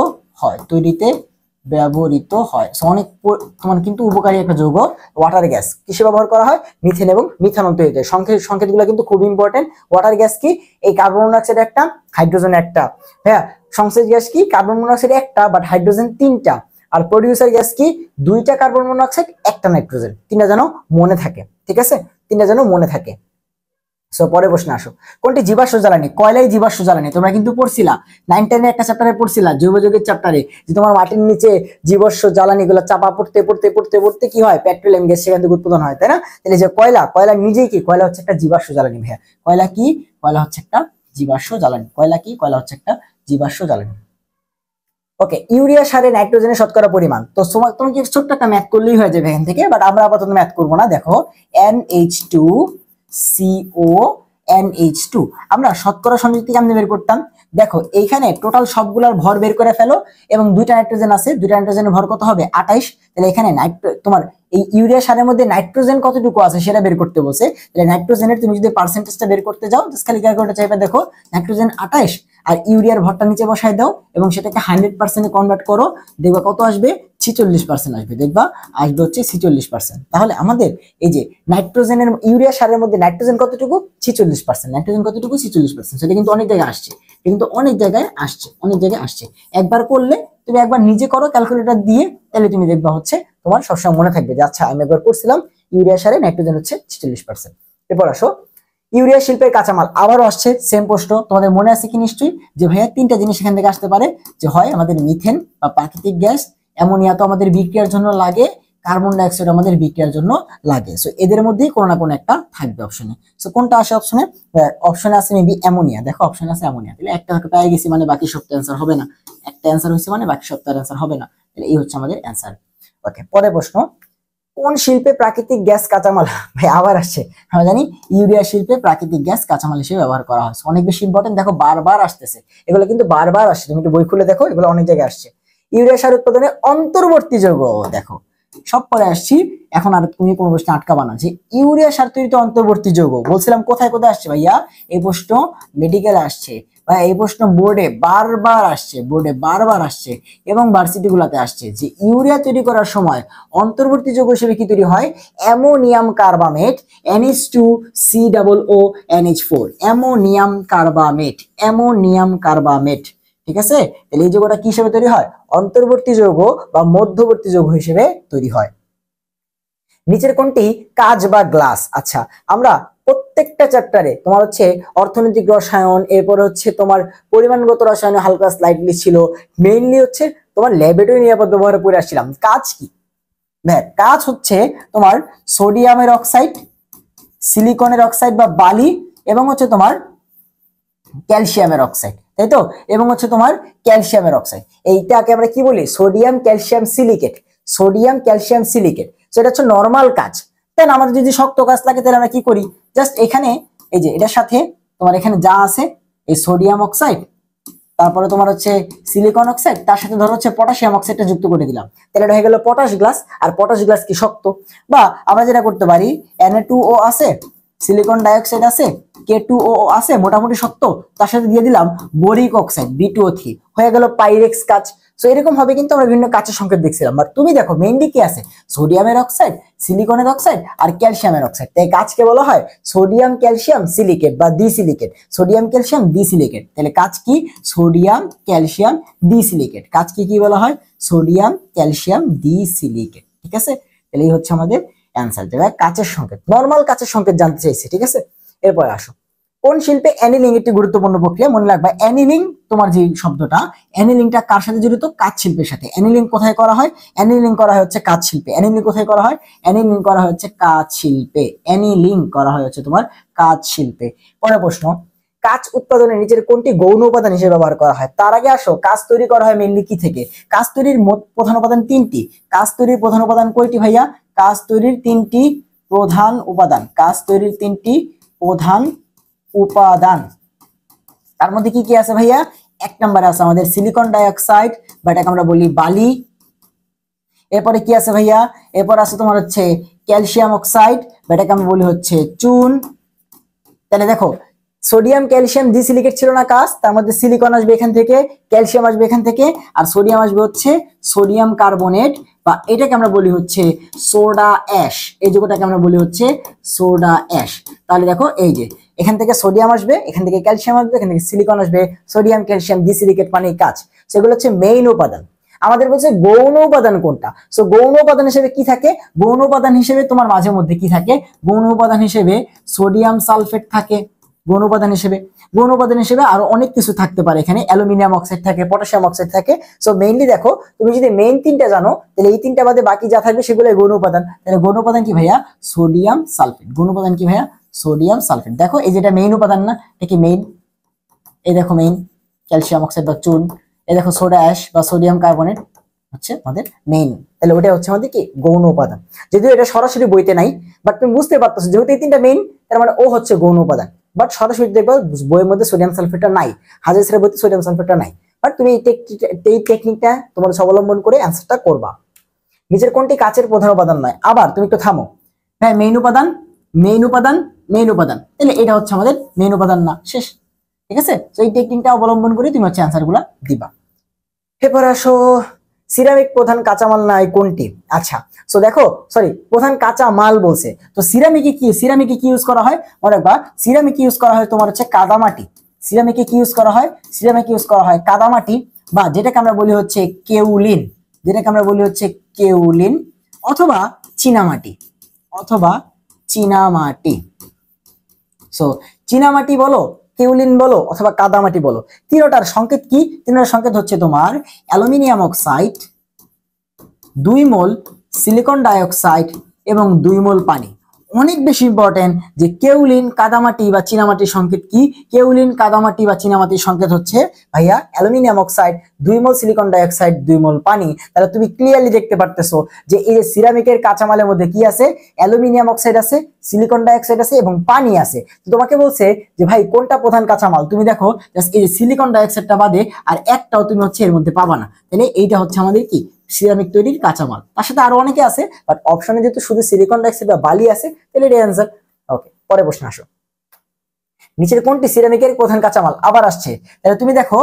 হয়, অনেক তোমার কিন্তু উপকারী একটা যৌগ ওয়াটার গ্যাস। কিসে ব্যবহার করা হয়, মিথেন এবং মিথানল তৈরিতে। সংকেতগুলো কিন্তু খুব ইম্পর্টেন্ট। ওয়াটার গ্যাস কি, এই কার্বন মনোক্সাইড একটা, হাইড্রোজেন একটা। হ্যাঁ, সংশ্লেষ গ্যাস কি, কার্বন মনোক্সাইড একটা বাট হাইড্রোজেন 3টা। আর প্রডিউসার গ্যাস কি, 2টা কার্বন মনোক্সাইড 1টা নাইট্রোজেন। 3টা যেন মনে থাকে, ঠিক আছে, 3টা যেন মনে থাকে। সো পরে প্রশ্ন আসো, কোনটি জীবাশ্ম জ্বালানি, কয়লাই জীবাশ্ম জ্বালানি। তোমরা কিন্তু পড়ছিলা 9, 10 একটা চ্যাপ্টারে পড়ছিলা জৈব যৌগের চ্যাপ্টারে, যে তোমার মাটির নিচে জীবাশ্ম জ্বালানি গুলো চাপা পড়তে পড়তে পড়তে পড়তে কি হয়, পেট্রোলিয়াম গ্যাস সেখান থেকে উৎপাদন হয়, তাই না। তাহলে যে কয়লা নিজেই কি, কয়লা হচ্ছে একটা জীবাশ্ম জ্বালানি। ভাইয়া কয়লা কি, কয়লা হচ্ছে একটা জীবাশ্ম জ্বালানি। কয়লা কি, কয়লা হচ্ছে একটা জীবাশ্ম জ্বালানি। ওকে, ইউরিয়া সারে নাইট্রোজেনের শতকরা পরিমাণ। তো তুমি কি ছোট্ট একটা ম্যাথ করলেই হয়ে যাবে এখান থেকে, বাট আমরা আপাতত ম্যাথ করবো না। দেখো NH2CO NH2 আমরা শতকরা সংযুক্তি কেমনে বের করতাম, দেখো এইখানে টোটাল সবগুলোর ভর বের করে ফেলো এবং 2টা নাইট্রোজেন আছে, 2টা নাইট্রোজেনের ভর কত হবে, 28। তাহলে এখানে তোমার এই ইউরিয়া সারের মধ্যে নাইট্রোজেন কতটুকু আছে সেটা বের করতে বলছে। তাহলে নাইট্রোজেনের তুমি যদি পার্সেন্টেজটা বের করতে যাও, জাস্ট খালি ক্যালকুলেটর চাইবে, দেখো নাইট্রোজেন 28 আর ইউরিয়ার ভরটা নিচে বসায় দাও এবং সেটাকে 100% কনভার্ট করো, দেখবা কত আসবে, 46% আসবে। দেখবা আসবে হচ্ছে 46%। তাহলে আমাদের এই যে নাইট্রোজেনের, ইউরিয়া সারের মধ্যে নাইট্রোজেন কতটুকু, 46%। নাইট্রোজেন কতটুকু, 46%। সেটা কিন্তু অনেক জায়গায় আসছে, কিন্তু অনেক জায়গায় আসছে। একবার করলে তুমি একবার নিজে করো ক্যালকুলেটর দিয়ে, তাহলে তুমি দেখবা হচ্ছে তোমার সবসময় মনে থাকবে যে আচ্ছা আমি একবার করছিলাম ইউরিয়া সারে নাইট্রোজেন হচ্ছে 46%। এরপর আসো, ইউরিয়া শিল্পের কাঁচামাল, আবারও আসছে সেম প্রশ্ন। তোমাদের মনে আছে কি নিশ্চয়ই, যে ভাইয়া 3টা জিনিস এখান থেকে আসতে পারে, যে হয় আমাদের মিথেন বা প্রাকৃতিক গ্যাস, অ্যামোনিয়া তো আমাদের বিক্রিয়ার জন্য লাগে, কার্বন ডাইঅক্সাইড আমাদের বিক্রিয়ার জন্য লাগে। সো এদের মধ্যেই কোনো না কোনো একটা থাকবে অপশনে। সো কোনটা আসে অপশনে, অপশনে আছে মেবি অ্যামোনিয়া। দেখো অপশনে আছে অ্যামোনিয়া, তাহলে একটা পেয়ে গেছি মানে বাকি সবটা অ্যান্সার হবে না, একটা অ্যান্সার হয়েছে মানে বাকি সবটার অ্যান্সার হবে না। তাহলে এই হচ্ছে আমাদের অ্যান্সার। ওকে, পরের প্রশ্ন, কোন শিল্পে প্রাকৃতিক গ্যাস কাঁচামাল, ভাই আবার আসছে, আমরা জানি ইউরিয়া শিল্পে প্রাকৃতিক গ্যাস কাঁচামাল হিসেবে ব্যবহার করা হয়। অনেক বেশি ইম্পর্টেন্ট, দেখো বারবার আসতেছে এগুলো, কিন্তু বারবার আসছে, তুমি একটু বই খুলে দেখো, এগুলো অনেক জায়গায় আসছে। ইউরিয়া সার উৎপাদনে অন্তর্বর্তী যৌগ, দেখো সব পরে আসছি, এখন আর তুমি কোনো প্রশ্ন আটকাবা না যে ইউরিয়া সার তৈরিতে অন্তর্বর্তী যৌগ। বলছিলাম কোথায় কোথায় আসছে ভাইয়া, এই প্রশ্ন মেডিকেল আসছে বা এই প্রশ্ন বোর্ডে বারবার আসছে এবং ভার্সিটি গুলাতে আসছে, যে ইউরিয়া তৈরি করার সময় অন্তর্বর্তী যৌগ হিসেবে কি তৈরি হয়, ammonium carbamate, NH2COO NH4, ammonium carbamate. ঠিক আছে, তাহলে এই যৌগটা কি হিসেবে তৈরি হয়, অন্তর্বর্তী যৌগ বা মধ্যবর্তী যৌগ হিসেবে তৈরি হয়। নিচের কোনটি কাঁচ বা গ্লাস। আচ্ছা, আমরা প্রত্যেকটা চ্যাপ্টারে তোমার হচ্ছে অর্থনৈতিক রসায়ন, এরপর হচ্ছে তোমার পরিমাণগত রসায়নে হালকা স্লাইডলি ছিল, মেইনলি হচ্ছে তোমার ল্যাবরেটরি নিরাপদ ব্যবহারে পড়ে আসছিলাম। কাঁচ কি, দেখ কাঁচ হচ্ছে তোমার সোডিয়ামের অক্সাইড, সিলিকনের অক্সাইড বা বালি, এবং হচ্ছে তোমার ক্যালসিয়ামের অক্সাইড, তাই তো, এবং হচ্ছে তোমার ক্যালসিয়ামের অক্সাইড। এইটাকে আমরা কি বলি, সোডিয়াম ক্যালসিয়াম সিলিকেট। সেটা হচ্ছে নরমাল কাঁচ। দেন আমাদের যদি শক্ত কাঁচ লাগে তাহলে আমরা কি করি, জাস্ট এখানে এই যে এটার সাথে তোমার এখানে যা আছে, এই সোডিয়াম অক্সাইড, তারপরে তোমার হচ্ছে সিলিকন অক্সাইড, তার সাথে ধরো হচ্ছে পটাশিয়াম অক্সাইডটা যুক্ত করে দিলাম, তাহলে এটা হয়ে গেল পটাশ গ্লাস। আর পটাশ গ্লাস কি শক্ত, বা আমরা যেটা করতে পারি Na2O আছে, সিলিকন ডাইঅক্সাইড আছে, K2O আছে, মোটামুটি সত্য, তার সাথে দিয়ে দিলাম বোরিক অক্সাইড B2O3, হয়ে গেল পাইরেক্স কাচ। সো এরকম ভাবে কিন্তু আমরা বিভিন্ন কাচের সংকেত দেখছিলাম। আর তুমি দেখো মেইনলি কি আছে, সোডিয়ামের অক্সাইড, সিলিকনের অক্সাইড আর ক্যালসিয়ামের অক্সাইড। তাই কাচকে বলা হয় সোডিয়াম ক্যালসিয়াম সিলিকেট বা ডিসিলিকেট, সোডিয়াম ক্যালসিয়াম ডিসিলিকেট। তাহলে কাচ কি, সোডিয়াম ক্যালসিয়াম ডিসিলিকেট। কাচকে কি বলা হয়, সোডিয়াম ক্যালসিয়াম ডিসিলিকেট। ঠিক আছে, তাহলে এই হচ্ছে আমাদের অ্যান্সার, যেটা কাচের সংকেত। নরমাল কাচের সংকেত জানতে চাইছি, ঠিক আছে। এরপর আসো, কোন শিল্পে অ্যানিলিং একটি গুরুত্বপূর্ণ প্রক্রিয়া? মনে রাখবা অ্যানিলিং, তোমার যে শব্দটা অ্যানিলিংটা কার সাথে জড়িত, কাচ শিল্পের সাথে। অ্যানিলিং কোথায় করা হয়, অ্যানিলিং করা হয় হচ্ছে কাচ শিল্পে। অ্যানিলিং কোথায় করা হয়, অ্যানিলিং করা হয় হচ্ছে কাচ শিল্পে। অ্যানিলিং করা হয় হচ্ছে তোমার কাচ শিল্পে। পরের প্রশ্ন, কাচ উৎপাদনের নিচের কোনটি গৌণ উপাদান হিসেবে ব্যবহার করা হয়? তার আগে আসো, কাচ তৈরি করা হয় মেইনলি কি থেকে? কাচ তৈরির মোট প্রধান উপাদান তিনটি। কাচ তৈরির প্রধান উপাদান কয়টি ভাইয়া? কাচ তৈরির তিনটি প্রধান উপাদান। কাচ তৈরির তিনটি প্রধান উপাদান। তার মধ্যে কি কি আছে ভাইয়া? এক নম্বরে আছে আমাদের সিলিকন ডাইঅক্সাইড, বা এটাকে আমরা বলি বালি। এরপরে কি আছে ভাইয়া? এরপর আছে তোমার হচ্ছে ক্যালসিয়াম অক্সাইড, বা এটাকে আমরা বলি হচ্ছে চুন। তাহলে দেখো, সোডিয়াম ক্যালসিয়াম ডিসিলিকেট ছিল না কাচ, তার মধ্যে সিলিকন আসবে এখান থেকে, ক্যালসিয়াম আসবে এখান থেকে, আর সোডিয়াম আসবে হচ্ছে সোডিয়াম কার্বনেট, বা এটাকে আমরা বলি হচ্ছে সোডা অ্যাশ। এই যৌগটাকে আমরা বলি হচ্ছে সোডা অ্যাশ। তাহলে দেখো, এই যে এখান থেকে সোডিয়াম আসবে, এখান থেকে ক্যালসিয়াম আসবে, এখান থেকে সিলিকন আসবে, সোডিয়াম ক্যালসিয়াম ডিসিলিকেট মানে কাচ। সেগুলো হচ্ছে মেইন উপাদান। আমাদের বলছে গৌণ উপাদান কোনটা। সো গৌণ উপাদান হিসেবে কি থাকে? গৌণ উপাদান হিসেবে তোমার মাঝে মধ্যে কি থাকে? গৌণ উপাদান হিসেবে সোডিয়াম সালফেট থাকে গৌণ উপাদান হিসেবে। গৌণ উপাদান হিসেবে আরো অনেক কিছু থাকতে পারে, এখানে অ্যালুমিনিয়াম অক্সাইড থাকে, পটাশিয়াম অক্সাইড থাকে। সো মেইনলি দেখো, তুমি যদি মেইন তিনটা জানো, তাহলে এই তিনটা বাদে বাকি যা থাকবে সেগুলো গৌণ উপাদান। তাহলে গৌণ উপাদান কি ভাইয়া? Sodium sulphate. গৌণ উপাদান কি ভাইয়া? Sodium sulphate. দেখো, এই যেটা মেইন উপাদান না, এটা কি মেইন? এই দেখো মেইন ক্যালসিয়াম অক্সাইড বা চুন, এই দেখো সোডা অ্যাশ বা সোডিয়াম কার্বনেট হচ্ছে আমাদের মেইন। তাহলে ওটা হচ্ছে আমাদের কি গৌণ উপাদান। যদিও এটা সরাসরি বইতে নাই, বাট তুমি বুঝতে পারতেছো যেহেতু এই তিনটা মেইন, তার মানে ও হচ্ছে গৌণ উপাদান। বাট সরাসরি দেখবো বইয়ের মধ্যে সোডিয়াম সালফেটটা নাই, হাজার স্যারের বইতে সোডিয়াম সালফেটটা নাই। বাট তুমি এই টেকনিকটা তোমার অবলম্বন করে অ্যান্সারটা করবা। নিচের কোনটি কাচের প্রধান উপাদান নয়? আবার তুমি একটু থামো, হ্যাঁ মেইন উপাদান, মেইন উপাদান, মেইন উপাদান। তাহলে এটা হচ্ছে আমাদের মেইন উপাদান না, শেষ। ঠিক আছে, তো এই টেকনিকটা অবলম্বন করে তুমি হচ্ছে অ্যান্সার গুলা দিবা। এরপর আসো, সিরামিক প্রধান কাঁচামাল নাই কোনটি? আচ্ছা, সো দেখো, সরি প্রধান কাঁচা মাল বলছে, তো সিরামিকে কি ইউজ করা হয়? মনে রাখবা, সিরামিক ইউজ করা হয় তোমার হচ্ছে কাদামাটি। সিরামিকে কি ইউজ করা হয়? সিরামিক ইউজ করা হয় কাদামাটি, বা যেটাকে আমরা বলি হচ্ছে কেউলিন, যেটাকে আমরা বলি হচ্ছে কেউলিন, অথবা চীনামাটি, অথবা চীনামাটি। সো চীনামাটি বলো, কেউলিন বলো, অথবা কাদামাটি বলো, তিনটার সংকেত কি? তিনটার সংকেত হচ্ছে তোমার অ্যালুমিনিয়াম অক্সাইড, 2 মোল সিলিকন ডাইঅক্সাইড এবং 2 মোল পানি। অনেক বেশি ইম্পর্টেন্ট যে কেউলিন, কাদামাটি বা চীনামাটির সংকেত কি? কেউলিন, কাদামাটি বা চীনামাটির সংকেত হচ্ছে ভাইয়া অ্যালুমিনিয়াম অক্সাইড, 2 মোল সিলিকন ডাইঅক্সাইড, 2 মোল পানি। তাহলে তুমি ক্লিয়ারলি দেখতে পারতেছো যে এই যে সিরামিকের কাঁচামালের মধ্যে কি আছে? অ্যালুমিনিয়াম অক্সাইড আছে, সিলিকন ডাইঅক্সাইড আছে এবং পানি আছে। তো তোমাকে বলছে যে ভাই কোনটা প্রধান কাঁচামাল, তুমি দেখো এই যে সিলিকন ডাইঅক্সাইডটা বাদে আর একটাও তুমি হচ্ছে এর মধ্যে পাবা না। তাহলে এইটা হচ্ছে আমাদের কি সিরামিক তৈরির কাঁচামাল। তার সাথে আরো অনেকে আছে, বাট অপশনে যেহেতু শুধু সিলিকন ডাইঅক্সাইড বা বালি আছে, তাহলে এটাই অ্যান্সার। ওকে, পরে প্রশ্ন আসো, নিচের কোনটি সিরামিকের প্রধান কাঁচামাল? আবার আসছে, তাহলে তুমি দেখো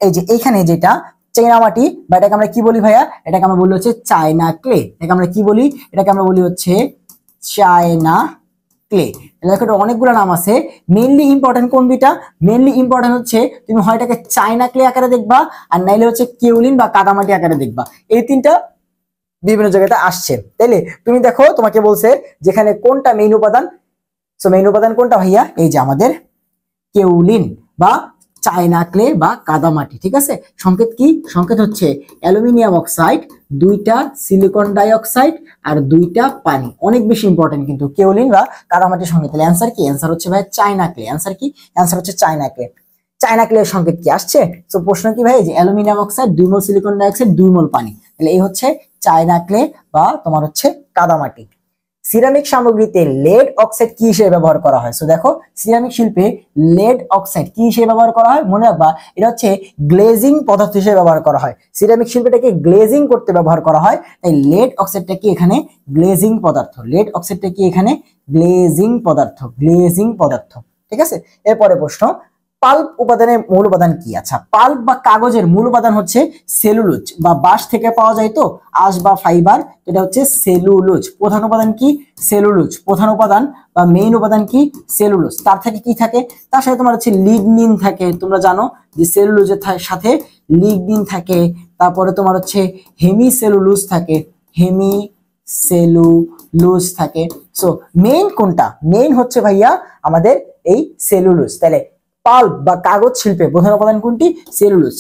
এই যে এইখানে যেটা চীনামাটি, বা এটাকে আমরা কি বলি ভাইয়া? এটাকে আমরা বলি হচ্ছে চায়না ক্লে। এটাকে আমরা কি বলি? এটাকে আমরা বলি হচ্ছে চায়না ক্লে। দেখো অনেকগুলো নাম আছে, মেইনলি ইম্পর্টেন্ট কোন দুইটা? মেইনলি ইম্পর্টেন্ট হচ্ছে তুমি হয় এটাকে চায়না ক্লে আকারে দেখবা, আর নাইলে হচ্ছে কেউলিন বা কাদামাটি আকারে দেখবা। এই তিনটা বিভিন্ন জায়গাতে আসছে। তাইলে তুমি দেখো, তোমাকে বলছে যেখানে কোনটা মেইন উপাদান। সো মেইন উপাদান কোনটা ভাইয়া? এই যে আমাদের কেউলিন বা চায়না ক্লে বা কাদামাটি। ঠিক আছে, সংকেত কি? সংকেত হচ্ছে অ্যালুমিনিয়াম অক্সাইড, 2টা সিলিকন ডাইঅক্সাইড আর 2টা পানি। অনেক বেশি ইম্পর্টেন্ট কিন্তু কেউলিন বা কাদামাটির সংকেত। তাহলে অ্যান্সার কি? অ্যান্সার হচ্ছে ভাই চায়না ক্লে। অ্যান্সার কি? অ্যান্সার হচ্ছে চায়না ক্লে। চায়না ক্লের সংকেত কি আসছে? তো প্রশ্ন কি ভাই? যে অ্যালুমিনিয়াম অক্সাইড, 2 মোল সিলিকন ডাইঅক্সাইড, 2 মোল পানি। তাহলে এই হচ্ছে চায়না ক্লে বা তোমার হচ্ছে কাদামাটি। সিরামিক সামগ্রীতে লেড অক্সাইড কি হিসেবে ব্যবহার করা হয়? সো দেখো সিরামিক শিল্পে লেড অক্সাইড কি হিসেবে ব্যবহার করা হয়? মনে রাখবা এটা হচ্ছে গ্লেজিং পদার্থ হিসেবে ব্যবহার করা হয়। সিরামিক শিল্পটাকে গ্লেজিং করতে ব্যবহার করা হয়, তাই লেড অক্সাইডটা কি এখানে গ্লেজিং পদার্থ। লেড অক্সাইডটা কি এখানে গ্লেজিং পদার্থ, গ্লেজিং পদার্থ। ঠিক আছে, এরপরে প্রশ্ন, পাল্প উপাদানের মূল উপাদান কি? আচ্ছা, পাল্প বা কাগজের মূল উপাদান হচ্ছে সেলুলোজ, বা বাঁশ থেকে পাওয়া যায় তো আঁশ বা ফাইবার, এটা হচ্ছে সেলুলোজ। প্রধান উপাদান কি? সেলুলোজ। প্রধান উপাদান বা মেইন উপাদান কি? সেলুলোজ। তার থেকে কি থাকে? তার সাথে তোমার হচ্ছে লিগনিন থাকে। তোমরা জানো যে সেলুলোজের সাথে লিগনিন থাকে। তারপরে তোমার হচ্ছে হেমিসেলুলোজ থাকে, হেমিসেলুলোজ থাকে। সো মেইন কোনটা? মেইন হচ্ছে ভাইয়া আমাদের এই সেলুলোজ। তাহলে পাল্প বা কাগজ শিল্পে প্রধান উপাদান কোনটি? সেলুলোজ।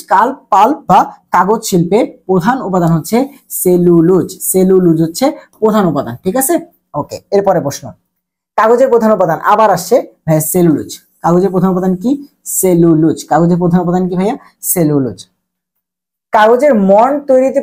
পাল্প বা কাগজ শিল্পে প্রধান উপাদান হচ্ছে সেলুলোজ। সেলুলোজ হচ্ছে প্রধান উপাদান। ঠিক আছে, ওকে। এরপরে প্রশ্ন, কাগজের প্রধান উপাদান আবার আসছে ভাইয়া সেলুলোজ। কাগজের প্রধান উপাদান কি? সেলুলোজ। কাগজের প্রধান উপাদান কি ভাইয়া? সেলুলোজ। কাগজের মন্ড তৈরিতে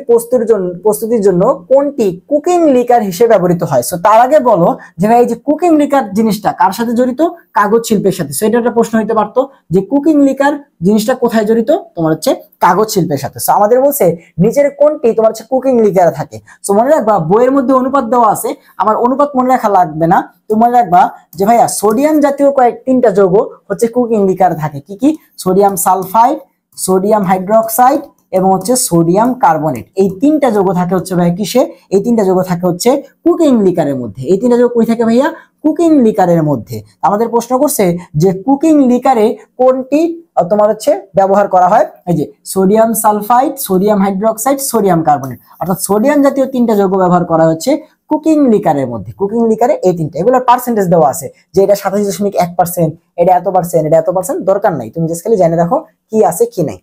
প্রস্তুতির জন্য কোনটি কুকিং লিকার হিসেবে ব্যবহৃত হয়? সো তার আগে বলো যে ভাই এই যে কুকিং লিকার জিনিসটা কার সাথে জড়িত? কাগজ শিল্পের সাথে। সো এটা একটা প্রশ্ন হইতে পারতো যে কুকিং লিকার জিনিসটা কোথায় জড়িত? তোমার হচ্ছে কাগজ শিল্পের সাথে। সো আমাদের বলছে নিচের কোনটি তোমার হচ্ছে কুকিং লিকার থাকে। সো মনে রাখবা বইয়ের মধ্যে অনুপাত দেওয়া আছে, আমার অনুপাত মনে রাখা লাগবে না। তুমি মনে রাখবা যে ভাইয়া সোডিয়াম জাতীয় তিনটা যৌগ হচ্ছে কুকিং লিকার থাকে। কি কি? সোডিয়াম সালফাইড, সোডিয়াম হাইড্রোক্সাইড এবং হচ্ছে সোডিয়াম কার্বনেট। এই তিনটা যৌগ থাকে হচ্ছে ভাইয়া কিসে? এই তিনটা যৌগ থাকে হচ্ছে কুকিং লিকারের মধ্যে। এই তিনটা যৌগ কই থাকে ভাইয়া? কুকিং লিকারের মধ্যে। আমাদের প্রশ্ন করছে যে কুকিং লিকারে কোনটি তোমার হচ্ছে ব্যবহার করা হয়? এই যে sodium sulphide, sodium hydroxide, sodium carbonate, অর্থাৎ সোডিয়াম জাতীয় তিনটা যৌগ ব্যবহার করা হচ্ছে কুকিং লিকারের মধ্যে। কুকিং লিকারে এই তিনটা, এগুলোর পার্সেন্টেজ দেওয়া আছে যে এটা 27.1%, এটা এত পার্সেন্ট, এটা এত পার্সেন্ট, দরকার নাই, তুমি জাস্ট খালি জেনে রাখো কি আছে কি নাই।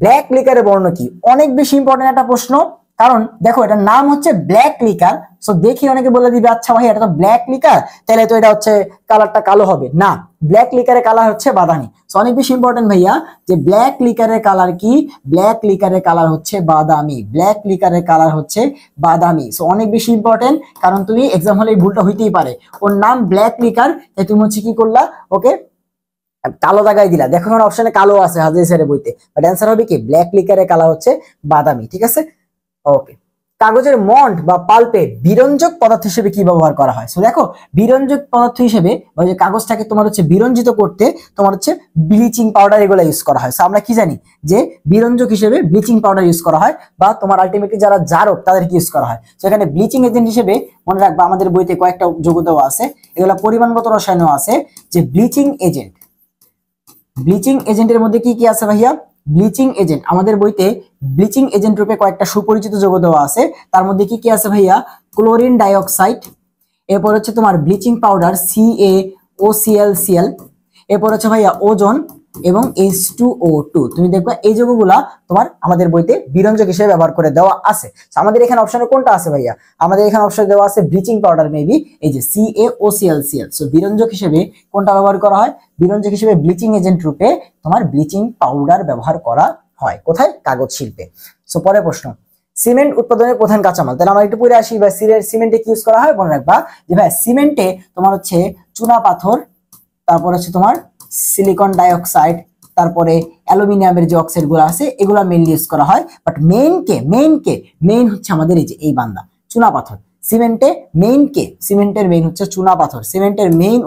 ব্ল্যাক লিকারের বর্ণ কি? অনেক বেশি ইম্পর্টেন্ট একটা প্রশ্ন, কারণ দেখো এটার নাম হচ্ছে ব্ল্যাক লিকার। সো দেখি অনেকে বলে দিবে আচ্ছা ভাই এটা তো ব্ল্যাক লিকার, তাহলে তো এটা হচ্ছে কালারটা কালো হবে না। ব্ল্যাক লিকারের কালার হচ্ছে বাদামি। সো অনেক বেশি ইম্পর্টেন্ট ভাইয়া যে ব্ল্যাক লিকারের কালার কি? ব্ল্যাক লিকারের কালার হচ্ছে বাদামি। ব্ল্যাক লিকারের কালার হচ্ছে বাদামি। সো অনেক বেশি ইম্পর্টেন্ট, কারণ তুমি এক্সাম হলে এই ভুলটা হইতেই পারে। ওর নাম ব্ল্যাক লিকার, তাই তুমি হচ্ছে কি করলা? ওকে কালো দাগাই দিলা। দেখো এখন অপশনে কালো আছে হাজির স্যারের বইতে, বাট অ্যান্সার হবে কি? ব্ল্যাক লিকারের কালার হচ্ছে বাদামি। ঠিক আছে, ওকে। কাগজের মন্ড বা পাল্পে বিরঞ্জক পদার্থ হিসেবে কি ব্যবহার করা হয়? সো দেখো বিরঞ্জক পদার্থ হিসেবে বা যে কাগজটাকে তোমার হচ্ছে বিরঞ্জিত করতে তোমার হচ্ছে ব্লিচিং পাউডার এগুলো ইউজ করা হয়। সো আমরা কি জানি যে বিরঞ্জক হিসেবে ব্লিচিং পাউডার ইউজ করা হয়, বা তোমার আলটিমেটলি যারা জারক তাদেরকে ইউজ করা হয়। সো এখানে ব্লিচিং এজেন্ট হিসেবে মনে রাখবা আমাদের বইতে কয়েকটা যৌগ দেওয়া আছে, এগুলো পরিমাণগত রসায়নও আছে। যে ব্লিচিং এজেন্ট, ব্লিচিং এজেন্টের মধ্যে কি কি আছে ভাইয়া? ব্লিচিং এজেন্ট আমাদের বইতে ব্লিচিং এজেন্ট রূপে কয়েকটা সুপরিচিত যৌগ দেওয়া আছে। তার মধ্যে কি কি আছে ভাইয়া? ক্লোরিন ডাইঅক্সাইড, এরপর হচ্ছে তোমার ব্লিচিং পাউডার CaOClCl, এরপর হচ্ছে ভাইয়া ওজোন এবং H2O2। তুমি দেখবা এই যৌগগুলা তোমার আমাদের বইতে বিরঞ্জক হিসেবে ব্যবহার করে দেওয়া আছে। আমাদের এখানে অপশনে কোনটা আছে ভাইয়া? আমাদের এখানে অপশন দেওয়া আছে ব্লিচিং পাউডার, মেবি এই যে CaOClCl। সো বিরঞ্জক হিসেবে কোনটা ব্যবহার করা হয়? বিরঞ্জক হিসেবে ব্লিচিং এজেন্ট রূপে তোমার ব্লিচিং পাউডার ব্যবহার করা হয়। কোথায়? কাগজ শিল্পে। সো পরের প্রশ্ন, সিমেন্ট উৎপাদনের প্রধান কাঁচামাল। তাহলে আমরা একটু পরে আসি ভাই, সিমেন্টে কি ইউজ করা হয়? মনে রাখবা যে ভাই সিমেন্টে তোমার হচ্ছে চুনা পাথর, তারপর হচ্ছে তোমার সিলিকন ডাইঅক্সাইড, তারপরে অ্যালুমিনিয়ামের যে অক্সাইড গুলো আছে এগুলো মেইনলি ইউজ করা হয়। বাট মেইন হচ্ছে আমাদের এই যে এই বান্দা চুনা পাথর। সিমেন্টে মেইন কে? সিমেন্টের মেইন হচ্ছে চুনা পাথর। সিমেন্টের মেইন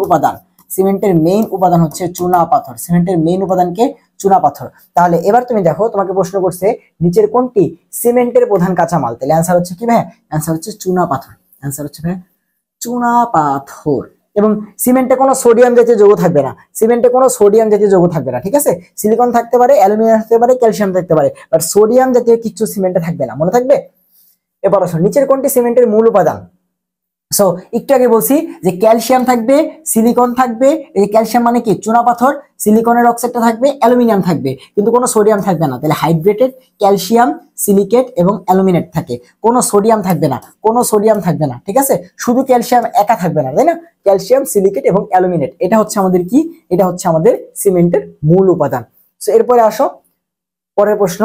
উপাদান হচ্ছে চুনা পাথর। সিমেন্টের মেইন উপাদানকে চুনা পাথর। তাহলে এবার তুমি দেখো তোমাকে প্রশ্ন করছে নিচের কোনটি সিমেন্টের প্রধান কাঁচামাল? তাহলে অ্যান্সার হচ্ছে কি ভাই? অ্যান্সার হচ্ছে চুনা পাথর। অ্যান্সার হচ্ছে ভাই চুনা পাথর। এবং সিমেন্টে কোনো সোডিয়াম জাতীয় যৌগ থাকবে না। সিমেন্টে কোনো সোডিয়াম জাতীয় যৌগ থাকবে না। ঠিক আছে, সিলিকন থাকতে পারে, অ্যালুমিনিয়াম থাকতে পারে, ক্যালসিয়াম থাকতে পারে, বাট সোডিয়াম জাতীয় কিছু সিমেন্টে থাকবে না, মনে থাকবে। এবার আসো নিচের কোনটি সিমেন্টের মূল উপাদান? সো একটু আগে বলছি যে ক্যালসিয়াম থাকবে, সিলিকন থাকবে। এই ক্যালসিয়াম মানে কি? চুনা পাথর। সিলিকনের অক্সাইডটা থাকবে, অ্যালুমিনিয়াম থাকবে, কিন্তু কোনো সোডিয়াম থাকবে না। তাহলে হাইড্রেটেড ক্যালসিয়াম, সিলিকেট এবং অ্যালুমিনেট থাকে, কোনো সোডিয়াম থাকবে না, কোনো সোডিয়াম থাকবে না। ঠিক আছে, শুধু ক্যালসিয়াম একা থাকবে না, তাই না? ক্যালসিয়াম, সিলিকেট এবং অ্যালুমিনেট, এটা হচ্ছে আমাদের কি? এটা হচ্ছে আমাদের সিমেন্টের মূল উপাদান। সো এরপরে আসো পরের প্রশ্ন,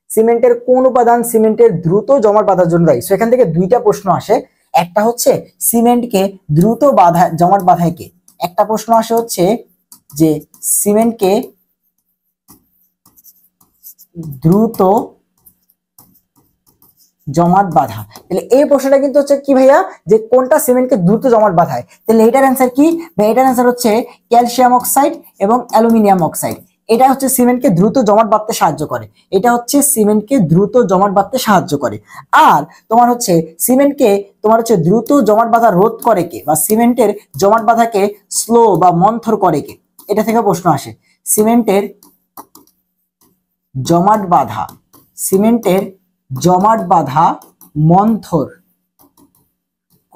সিমেন্টের কোন উপাদান সিমেন্টের দ্রুত জমাট বাঁধার জন্য দায়ী? সো এখান থেকে দুইটা প্রশ্ন আসে। একটা হচ্ছে সিমেন্টকে দ্রুত জমাট বাঁধায় কে। একটা প্রশ্ন আসে হচ্ছে যে সিমেন্টকে দ্রুত জমাট বাঁধা, তাহলে এই প্রশ্নটা কিন্তু হচ্ছে কি ভাইয়া, যে কোনটা সিমেন্টকে দ্রুত জমাট বাঁধায়, তাহলে এটার অ্যান্সার কি ভাই? এটার অ্যান্সার হচ্ছে ক্যালসিয়াম অক্সাইড এবং অ্যালুমিনিয়াম অক্সাইড। এটা হচ্ছে সিমেন্টকে দ্রুত জমাট বাঁধতে সাহায্য করে, এটা হচ্ছে সিমেন্টকে দ্রুত জমাট বাঁধতে সাহায্য করে। আর তোমার হচ্ছে সিমেন্টকে তোমার হচ্ছে দ্রুত জমাট বাঁধা রোধ করে কে, বা সিমেন্টের জমাট বাঁধাকে স্লো বা মন্থর করে কে, এটা থেকে প্রশ্ন আসে। সিমেন্টের জমাট বাঁধা, সিমেন্টের জমাট বাঁধা মন্থর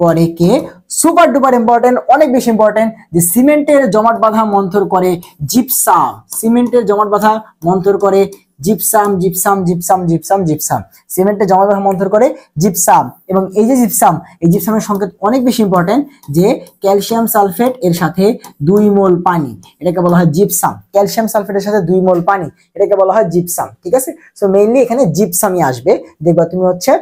করে কে? সুপার ডুপার ইম্পর্টেন্ট, অনেক বেশি ইম্পর্টেন্ট, যে সিমেন্টের জমাট বাঁধা মন্থর করে জিপসাম। সিমেন্টের জমাট বাঁধা মন্থর করে gypsum, gypsum, gypsum, gypsum, gypsum. সিমেন্টের জমাট বাঁধা মন্থর করে জিপসাম। এবং এই যে জিপসাম, এই জিপসামের সংকেত অনেক বেশি ইম্পর্টেন্ট, যে ক্যালসিয়াম সালফেট এর সাথে 2 মোল পানি, এটাকে বলা হয় জিপসাম। ক্যালসিয়াম সালফেটের সাথে 2 মোল পানি, এটাকে বলা হয় জিপসাম। ঠিক আছে, সো মেইনলি এখানে জিপসামই আসবে। দেখবা তুমি হচ্ছে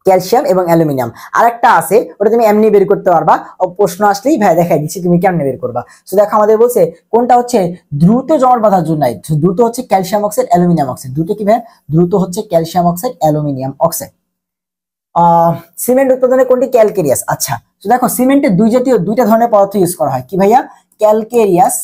ক্যালসিয়াম এবং অ্যালুমিনিয়াম। আরেকটা আছে, ওটা তুমি এমনি বের করতে পারবা, প্রশ্ন আসলেই ভাই দেখাই দিচ্ছি তুমি কেমনে বের করবা। সো দেখো আমাদের বলছে কোনটা হচ্ছে দ্রুত জমাট বাঁধার জন্য, দ্রুত হচ্ছে ক্যালসিয়াম অক্সাইড, অ্যালুমিনিয়াম অক্সাইড। দ্রুত কি ভাই? দ্রুত হচ্ছে calcium oxide, aluminium oxide. Cement উৎপাদনে কোনটি ক্যালকেরিয়াস? আচ্ছা, তো দেখো সিমেন্টে দুইটা ধরনের পদার্থ ইউজ করা হয়, কি ভাইয়া? ক্যালকেরিয়াস।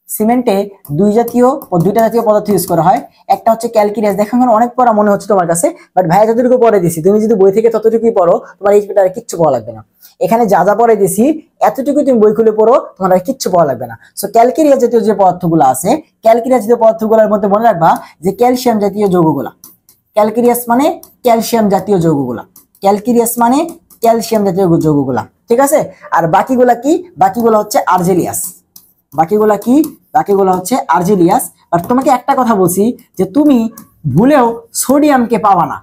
সিমেন্টে দুইটা জাতীয় পদার্থ ইউজ করা হয়। একটা হচ্ছে ক্যালকেরিয়াস, দেখো এখন অনেক পড়া মনে হচ্ছে তোমার কাছে, বাট ভাইয়া যতটুকু পড়ে দিছি, তুমি যদি বই থেকে ততটুকুই পড়ো, তোমার এই আর কিচ্ছু পড়া লাগবে না। এখানে যা যা পড়ে দিছি এতটুকু তুমি বই খুলে পড়ো, তোমার আর কিচ্ছু পড়া লাগবে না। সো ক্যালকেরিয়াস জাতীয় যে পদার্থগুলো আছে, ক্যালকেরিয়াস জাতীয় পদার্থগুলোর মধ্যে মনে রাখবা যে ক্যালসিয়াম জাতীয় যৌগগুলা। ক্যালকেরিয়াস মানে ক্যালসিয়াম জাতীয় যৌগগুলা, ক্যালকেরিয়াস মানে ক্যালসিয়াম জাতীয় যৌগগুলা। ঠিক আছে, আর বাকিগুলা কি? বাকিগুলো হচ্ছে আর্জেলিয়াস। বাকিগুলা কি? বাকিগুলো হচ্ছে আর্জেলিয়াস। আর তোমাকে একটা কথা বলছি, যে তুমি ভুলেও সোডিয়ামকে পাবা না,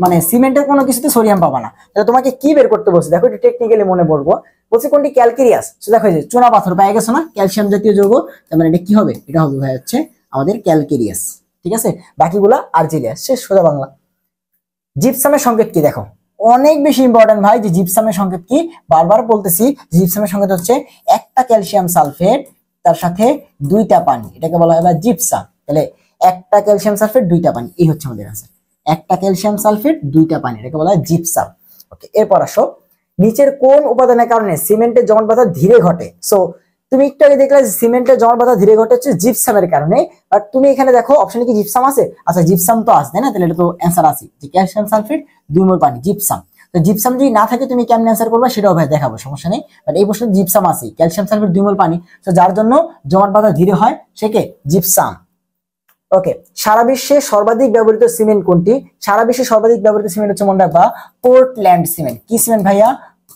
মানে সিমেন্টের কোনো কিছুতে সোডিয়াম পাবা না। তাহলে তোমাকে কি বের করতে বলছি দেখো, একটু টেকনিক্যালি মনে পড়বো। বলছি কোনটি? ক্যালকেরিয়াস। তো দেখো যে চুনা পাথর পেয়ে গেছো না, ক্যালসিয়াম জাতীয় যৌগ, তার মানে এটা কি হবে? এটা হবে ভাই হচ্ছে আমাদের ক্যালকেরিয়াস। ঠিক আছে, বাকিগুলা আর্জেলিয়াস। শেষ, সোজা বাংলা। জিপসামের সংকেত কি? দেখো অনেক বেশি ইম্পর্টেন্ট ভাই, যে জিপসামের সংকেত কি? বারবার বলতেছি, জিপসামের সংকেত হচ্ছে একটা ক্যালসিয়াম সালফেট, তার সাথে 2টা পানি, এটাকে বলা হয় জিপসাম। তাহলে একটা ক্যালসিয়াম সালফেট 2টা পানি, এই হচ্ছে আমাদের আনসার। একটা ক্যালসিয়াম সালফেট 2টা পানি, এটাকে বলা হয় জিপসাম। ওকে, এরপর আসো, নিচের কোন উপাদানের কারণে সিমেন্টের জমাট বাঁধা ধীরে ঘটে? সো তুমি একটু আগে দেখলে সিমেন্টের জমাট বাঁধা ধীরে ঘটে হচ্ছে জিপসামের কারণে, বাট তুমি এখানে দেখো অপশনে কি জিপসাম আছে? আচ্ছা, জিপসাম তো আছে না, তাহলে এটা তো অ্যান্সার আছে, যে ক্যালসিয়াম সালফেট 2 মোল পানি, জিপসাম। তো জিপসাম যদি না থাকে তুমি কেমন অ্যান্সার করবে সেটাও ভাই দেখাবো, সমস্যা নেই। বাট এই প্রশ্নে জিপসাম আছে, ক্যালসিয়াম সালফেট 2 মোল পানি, তো যার জন্য জমাট বাঁধা ধীরে হয় সে কে? জিপসাম। ওকে, সারা বিশ্বে সর্বাধিক ব্যবহৃত সিমেন্ট কোনটি? সারা বিশ্বে সর্বাধিক ব্যবহৃত সিমেন্ট হচ্ছে মনে রাখবা পোর্টল্যান্ড সিমেন্ট। কি সিমেন্ট ভাইয়া?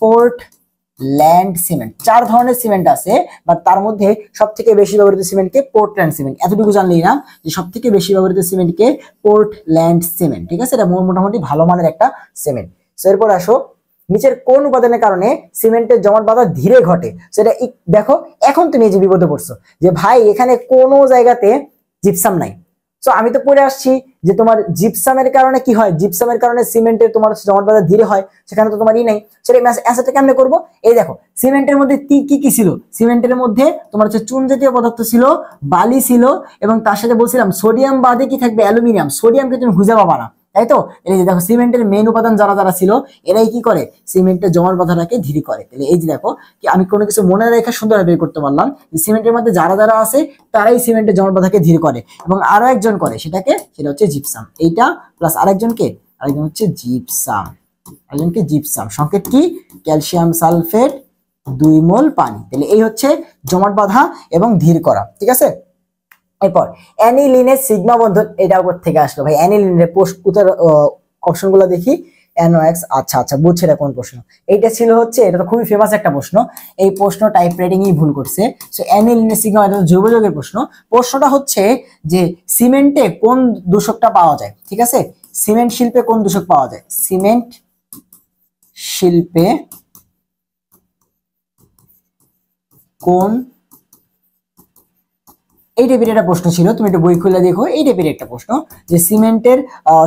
Portland cement. 4 ধরনের সিমেন্ট আছে, বাট তার মধ্যে সবথেকে বেশি ব্যবহৃত সিমেন্টকে পোর্টল্যান্ড সিমেন্ট। এতটুকু জানলেই না যে সবথেকে বেশি ব্যবহৃত সিমেন্টকে পোর্টল্যান্ড সিমেন্ট। ঠিক আছে, এটা মোটামুটি ভালো মানের একটা সিমেন্ট। সো এরপর আসো, নিচের কোন উপাদানের কারণে সিমেন্টের জমাট বাঁধা ধীরে ঘটে? সেটা দেখো, এখন তুমি এই যে বিপদে পড়ছো, যে ভাই এখানে কোনো জায়গাতে জিপসাম নাই। সো আমি তো পড়ে আসছি যে তোমার জিপসামের কারণে কি হয়, জিপসামের কারণে সিমেন্টের তোমার জমাট বাঁধা ধীরে হয়, সেখানে তো তোমার নাই। সেটা অ্যান্সারটা কেমনে করবো? এই দেখো, সিমেন্টের মধ্যে কি কি ছিল? সিমেন্টের মধ্যে তোমার হচ্ছে চুন জাতীয় পদার্থ ছিল, বালি ছিল, এবং তার সাথে বলছিলাম সোডিয়াম বাদে কি থাকবে? অ্যালুমিনিয়াম। সোডিয়ামকে তুমি খুঁজে পাবা না, তাই তো? এই যে দেখো, সিমেন্টের মেইন উপাদান যারা যারা ছিল, এরাই কি করে? সিমেন্টের জমাট বাঁধাটাকে ধীরে করে। তাহলে এই যে দেখো, কি আমি কোনো কিছু মনে রেখে সুন্দরভাবে বের করতে পারলাম, যে সিমেন্টের মধ্যে যারা যারা আছে তারাই সিমেন্টের জমাট বাঁধাকে ধীরে করে, এবং আরো একজন করে সেটাকে, সেটা হচ্ছে জিপসাম। এইটা প্লাস আরেকজনকে, আরেকজন হচ্ছে জিপসাম, আরেকজনকে জিপসাম। সংকেত কি? ক্যালসিয়াম সালফেট 2 মোল পানি। তাহলে এই হচ্ছে জমাট বাঁধা এবং ধীর করা। ঠিক আছে, এরপর অ্যানিলিনের সিগমা বন্ধন, এটা উপর থেকে আসলো ভাই। অ্যানিলিনের উত্তর অপশনগুলো দেখি। NOx, আচ্ছা আচ্ছা, বুঝছি এটা কোন প্রশ্ন। এইটা ছিল হচ্ছে, এটা তো খুবই ফেমাস একটা প্রশ্ন, এই প্রশ্ন টাইপ রাইটিংই ভুল করছে। সো অ্যানিলিনের সিগমা, এটা জৈব যৌগের প্রশ্ন। প্রশ্নটা হচ্ছে যে সিমেন্টে কোন দূষকটা পাওয়া যায়? ঠিক আছে, সিমেন্ট শিল্পে কোন দূষক পাওয়া যায়? সিমেন্ট শিল্পে কোন এই টাইপের একটা প্রশ্ন ছিল, তুমি একটু বই খুলে দেখো, এই টাইপের একটা প্রশ্ন যে সিমেন্টের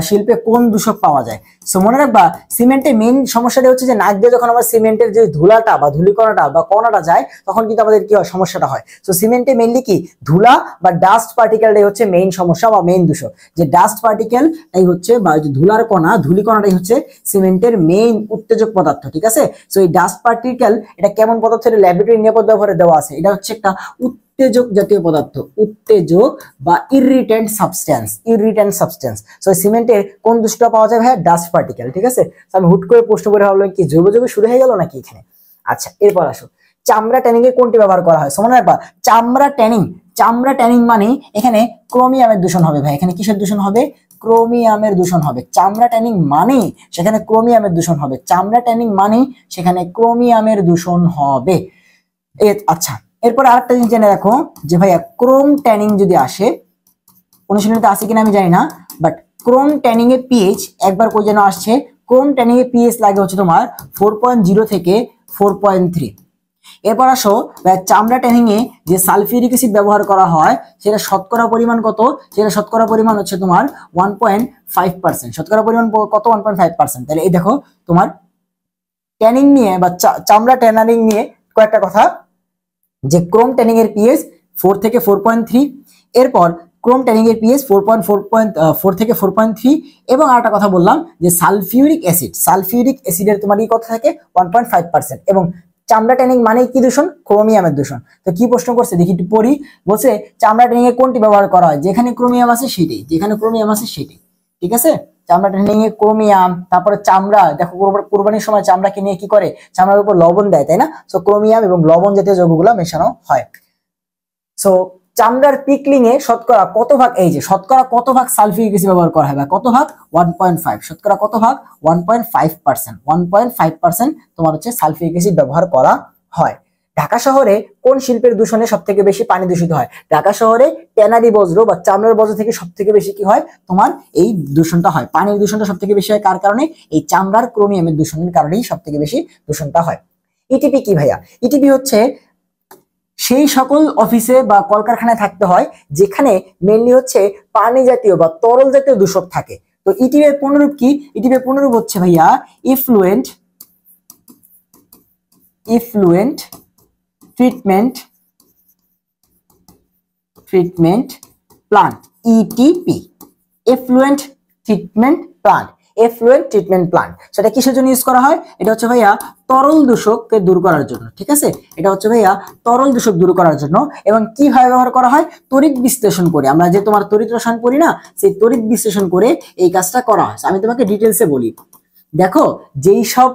শিল্পে কোন দূষক পাওয়া যায়। সো মনে রাখবা সিমেন্টের মেইন সমস্যাটা হচ্ছে যে নাক দিয়ে যখন আমার সিমেন্টের যে ধুলাটা বা ধূলিকণাটা বা কণাটা যায় তখন কিন্তু আমাদের কি হয়, সমস্যাটা হয়। সো সিমেন্টে মেইনলি কি ধুলা বা ডাস্ট পার্টিকেলটাই হচ্ছে মেইন সমস্যা বা মেইন দূষক। যে ডাস্ট পার্টিকেলটাই হচ্ছে বা যে ধুলার কণা, ধূলিকণাটাই হচ্ছে সিমেন্টের মেইন উত্তেজক পদার্থ, ঠিক আছে। সো এই ডাস্ট পার্টিকেল এটা কেমন পদার্থ, এটা ল্যাবরেটরি নিরাপদ ব্যবহারে দেওয়া আছে। এটা হচ্ছে একটা উত্তেজক জাতীয় পদার্থ, উত্তেজক বা irritant substance, irritant substance. So সিমেন্টের কোন দূষকটা পাওয়া যায় ভাইয়া, ডাস্ট পার্টিকেল, ঠিক আছে। আমি হুট করে প্রশ্ন করে ভাবলাম কি জৈব যৌগ শুরু হয়ে গেল নাকি এখানে। আচ্ছা এরপর আসো, চামড়া ট্যানিং এ কোনটি ব্যবহার করা হয়। মনে রাখবা চামড়া ট্যানিং, চামড়া ট্যানিং মানে এখানে ক্রোমিয়ামের দূষণ হবে ভাই। এখানে কিসের দূষণ হবে, ক্রোমিয়ামের দূষণ হবে। চামড়া ট্যানিং মানে সেখানে ক্রোমিয়ামের দূষণ হবে, চামড়া ট্যানিং মানে সেখানে ক্রোমিয়ামের দূষণ হবে। আচ্ছা এরপর আরেকটা জিনিস জেনে রাখো যে ভাইয়া ক্রোম ট্যানিং যদি আসে, অনুশীলনীতে আসে কিনা আমি জানি না, বাট ক্রোম ট্যানিং এর পিএইচ একবার কই যেন আসছে, ক্রোম ট্যানিং এর পিএইচ লাগে হচ্ছে তোমার 4.0 থেকে 4.3। এরপর আসো চামড়া ট্যানিং এ যে সালফিউরিক অ্যাসিড ব্যবহার করা হয় সেটা শতকরা পরিমাণ কত, সেটা শতকরা পরিমাণ হচ্ছে তোমার 1.5%। শতকরা পরিমাণ কত, 1.5%। তাহলে এই দেখো তোমার ট্যানিং নিয়ে বা চামড়া ট্যানারিং নিয়ে কয়েকটা কথা, যে ক্রোম ট্যানিং এর পিএইচ 4 থেকে 4.3, এরপর ক্রোম ট্যানিং এর পিএইচ 4 থেকে 4.3, এবং আরেকটা কথা বললাম যে সালফিউরিক অ্যাসিড, সালফিউরিক অ্যাসিডের তোমার কি কত থাকে 1.5%। এবং চামড়া ট্যানিং মানে কি দূষণ, ক্রোমিয়ামের দূষণ। তো কি প্রশ্ন করছে দেখি একটু পড়ি, বলছে চামড়া ট্যানিং এ কোনটি ব্যবহার করা হয়, যেখানে ক্রোমিয়াম আছে সেটাই, যেখানে ক্রোমিয়াম আছে সেটাই, ঠিক আছে। চামড়া ট্যানিং এ ক্রোমিয়াম, তারপরে চামড়া, দেখো কোরবানির সময় চামড়াকে নিয়ে কি করে, চামড়ার উপর লবণ দেয়, তাই না। সো ক্রোমিয়াম এবং লবণ জাতীয় যৌগগুলো মেশানো হয়। সো চামড়ার পিকলিং এ শতকরা কত ভাগ, এই যে শতকরা কত ভাগ সালফিউরিক অ্যাসিড ব্যবহার করা হয়, বা কত ভাগ, 1.5, শতকরা কত ভাগ, 1.5%, 1.5% তোমার হচ্ছে সালফিউরিক অ্যাসিড ব্যবহার করা হয়। ঢাকা শহরে কোন শিল্পের দূষণে সব থেকে বেশি পানি দূষিত হয়, ঢাকা শহরে ট্যানারি বজ্র বা চামড়ার বজ্র থেকে সব থেকে বেশি কি হয়, তোমার এই দূষণটা হয়, পানির দূষণটা সব থেকে বেশি হয় কার কারণে, এই চামড়ার ক্রোমিয়ামের দূষণের কারণেই সব থেকে বেশি দূষণটা হয়। ইটিপি কি ভাইয়া, ইটিপি হচ্ছে সেই সকল অফিসে বা কলকারখানায় থাকতে হয় যেখানে মেনলি হচ্ছে পানি জাতীয় বা তরল জাতীয় দূষক থাকে। তো ইটিপি এর পূর্ণরূপ কি, ইটিপি এর পূর্ণরূপ হচ্ছে ভাইয়া effluent, effluent treatment, treatment plant, ETP, effluent treatment plant, effluent treatment plant. সেটা কিসের জন্য ইউজ করা হয়, এটা হচ্ছে ভাইয়া তরল দূষককে দূর করার জন্য, ঠিক আছে। এটা হচ্ছে ভাইয়া তরল দূষক দূর করার জন্য। এবং কিভাবে ব্যবহার করা হয়, তড়িৎ বিশ্লেষণ করে, আমরা যে তোমার তড়িৎ রসায়ন পড়ি না, সেই তড়িৎ বিশ্লেষণ করে এই কাজটা করা হয়। আমি তোমাকে ডিটেলসে বলি, দেখো যেই সব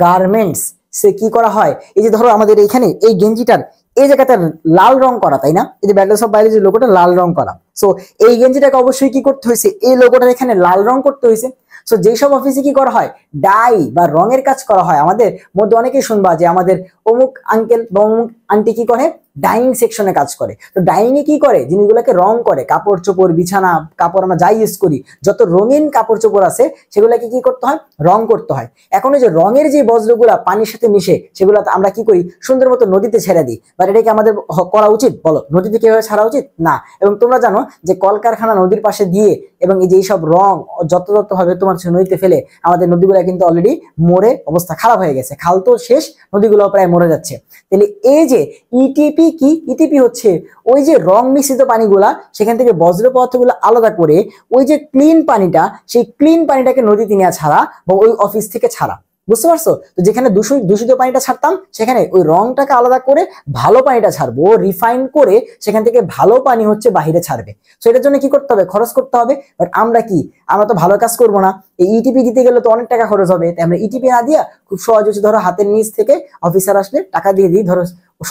গার্মেন্টস সে কি করা হয়, এই যে ধরো আমাদের এখানে এই গেঞ্জিটার এই জায়গাটা লাল রং করা, তাই না, এই যে ব্যাচেলর অফ বায়োলজি লোগোটা লাল রং করা। সো এই গেঞ্জিটাকে অবশ্যই কি করতে হয়েছে, এই লোগোটার এখানে লাল রং করতে হয়েছে। সো যেসব অফিসে কি করা হয়, ডাই বা রঙের কাজ করা হয়, আমাদের মধ্যে অনেকেই শুনবা যে আমাদের অমুক আঙ্কেল বা অমুক আন্টি কি করে, ডাইং সেকশনে কাজ করে। তো ডাইং এ কি করে, জিনিসগুলোকে রং করে, কাপড় চোপড়, বিছানা, কাপড় আমরা যাই ইউজ করি, যত রঙিন কাপড় চোপড় আছে সেগুলোকে কি করতে হয়, রং করতে হয়। এখন ওই যে রঙের যে বজ্রগুলা পানির সাথে মিশে সেগুলো আমরা কি করি, সুন্দর মতো নদীতে ছেড়ে দিই। বাট এটা কি আমাদের করা উচিত, বলো, নদীতে কিভাবে ছাড়া উচিত না। এবং তোমরা জানো যে কলকারখানা নদীর পাশে দিয়ে এবং এই যে এইসব রং যত ভাবে তোমার নদীতে ফেলে আমাদের নদীগুলো কিন্তু অলরেডি মরে অবস্থা খারাপ হয়ে গেছে, খাল তো শেষ, নদীগুলো প্রায় মরে যাচ্ছে। তাহলে এই যে ইটিপি কি, ইটিপি হচ্ছে ওই যে রং মিশ্রিত পানিগুলা সেখান থেকে বজ্র পদার্থগুলো আলাদা করে ওই যে ক্লিন পানিটা, সেই ক্লিন পানিটাকে নদীতে নিয়ে ছাড়া বা ওই অফিস থেকে ছাড়া, বুঝতে পারছো। তো যেখানে দূষিত পানিটা ছাড়তাম সেখানে ওই রংটাকে আলাদা করে ভালো পানিটা ছাড়বো, রিফাইন করে সেখান থেকে ভালো পানি হচ্ছে বাহিরে ছাড়বে। তো এটার জন্য কি করতে হবে, খরচ করতে হবে। বাট আমরা তো ভালো কাজ করবো না, এই ইটিপি দিতে গেলে তো অনেক টাকা খরচ হবে। তাই আমরা ইটিপি না দিয়া খুব সহজ হচ্ছে ধরো হাতের নিচ থেকে অফিসার আসলে টাকা দিয়ে দিই, ধরো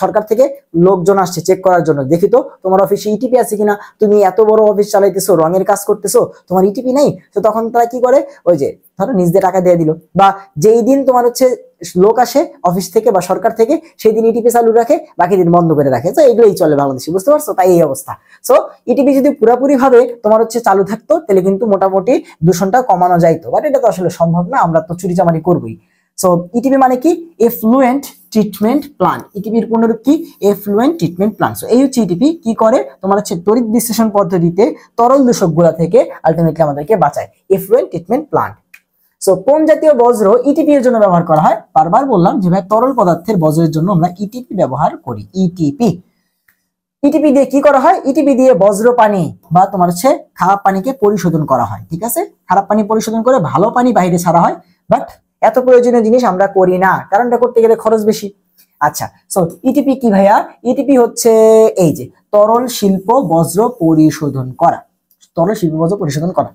সরকার থেকে লোকজন আসছে চেক করার জন্য, দেখি তো তোমার অফিসে ইটিপি আছে কিনা, তুমি এত বড় অফিস চালাইতেছো, রঙের কাজ করতেছো, তোমার ইটিপি নেই। তো তখন তারা কি করে, ওই যে ধরো নিজ দিয়ে টাকা দিয়ে দিল, বা যেই দিন তোমার হচ্ছে লোক আসে অফিস থেকে বা সরকার থেকে সেই দিন ইটিপি চালু রাখে, বাকি দিন বন্ধ করে রাখে। তো এগুলোই চলে বাংলাদেশে, বুঝতে পারছো। তাই এই অবস্থা। সো ইটিপি যদি পুরোপুরি ভাবে তোমার হচ্ছে চালু থাকতো তাহলে কিন্তু মোটামুটি দূষণটা কমানো যাইতো। বাট এটা তো আসলে সম্ভব না, আমরা তো চুরিচামারি করবোই। সো ইটিপি মানে কি, এফ্লুয়েন্ট ট্রিটমেন্ট প্লান্ট। ইটিপির পূর্ণরূপ কি? Effluent treatment plant. সো এই হচ্ছে ইটিপি কি করে, তোমার হচ্ছে তড়িৎ বিশ্লেষণ পদ্ধতিতে তরল দূষকগুলা থেকে আলটিমেটলি আমাদেরকে বাঁচায়, এফ্লুয়েন্ট ট্রিটমেন্ট প্লান্ট। সো কোন জাতীয় বজ্র ইটিপি এর জন্য ব্যবহার করা হয়? বারবার বললাম যে ভাই তরল পদার্থের বজ্রের জন্য আমরা ইটিপি ব্যবহার করি। ইটিপি দিয়ে কি করা হয়? ইটিপি দিয়ে বজ্র পানি বা তোমার হচ্ছে খারাপ পানিকে পরিশোধন করা হয়। ঠিক আছে, খারাপ পানি পরিশোধন করে ভালো পানি বাইরে ছাড়া হয়, বাট এত প্রয়োজনীয় জিনিস আমরা করি না, কারণ এটা করতে গেলে খরচ বেশি। আচ্ছা, সো ইটিপি কি ভাইয়া? ইটিপি হচ্ছে এই যে তরল শিল্প বজ্র পরিশোধন করা, তরল শিল্প বজ্র পরিশোধন করা।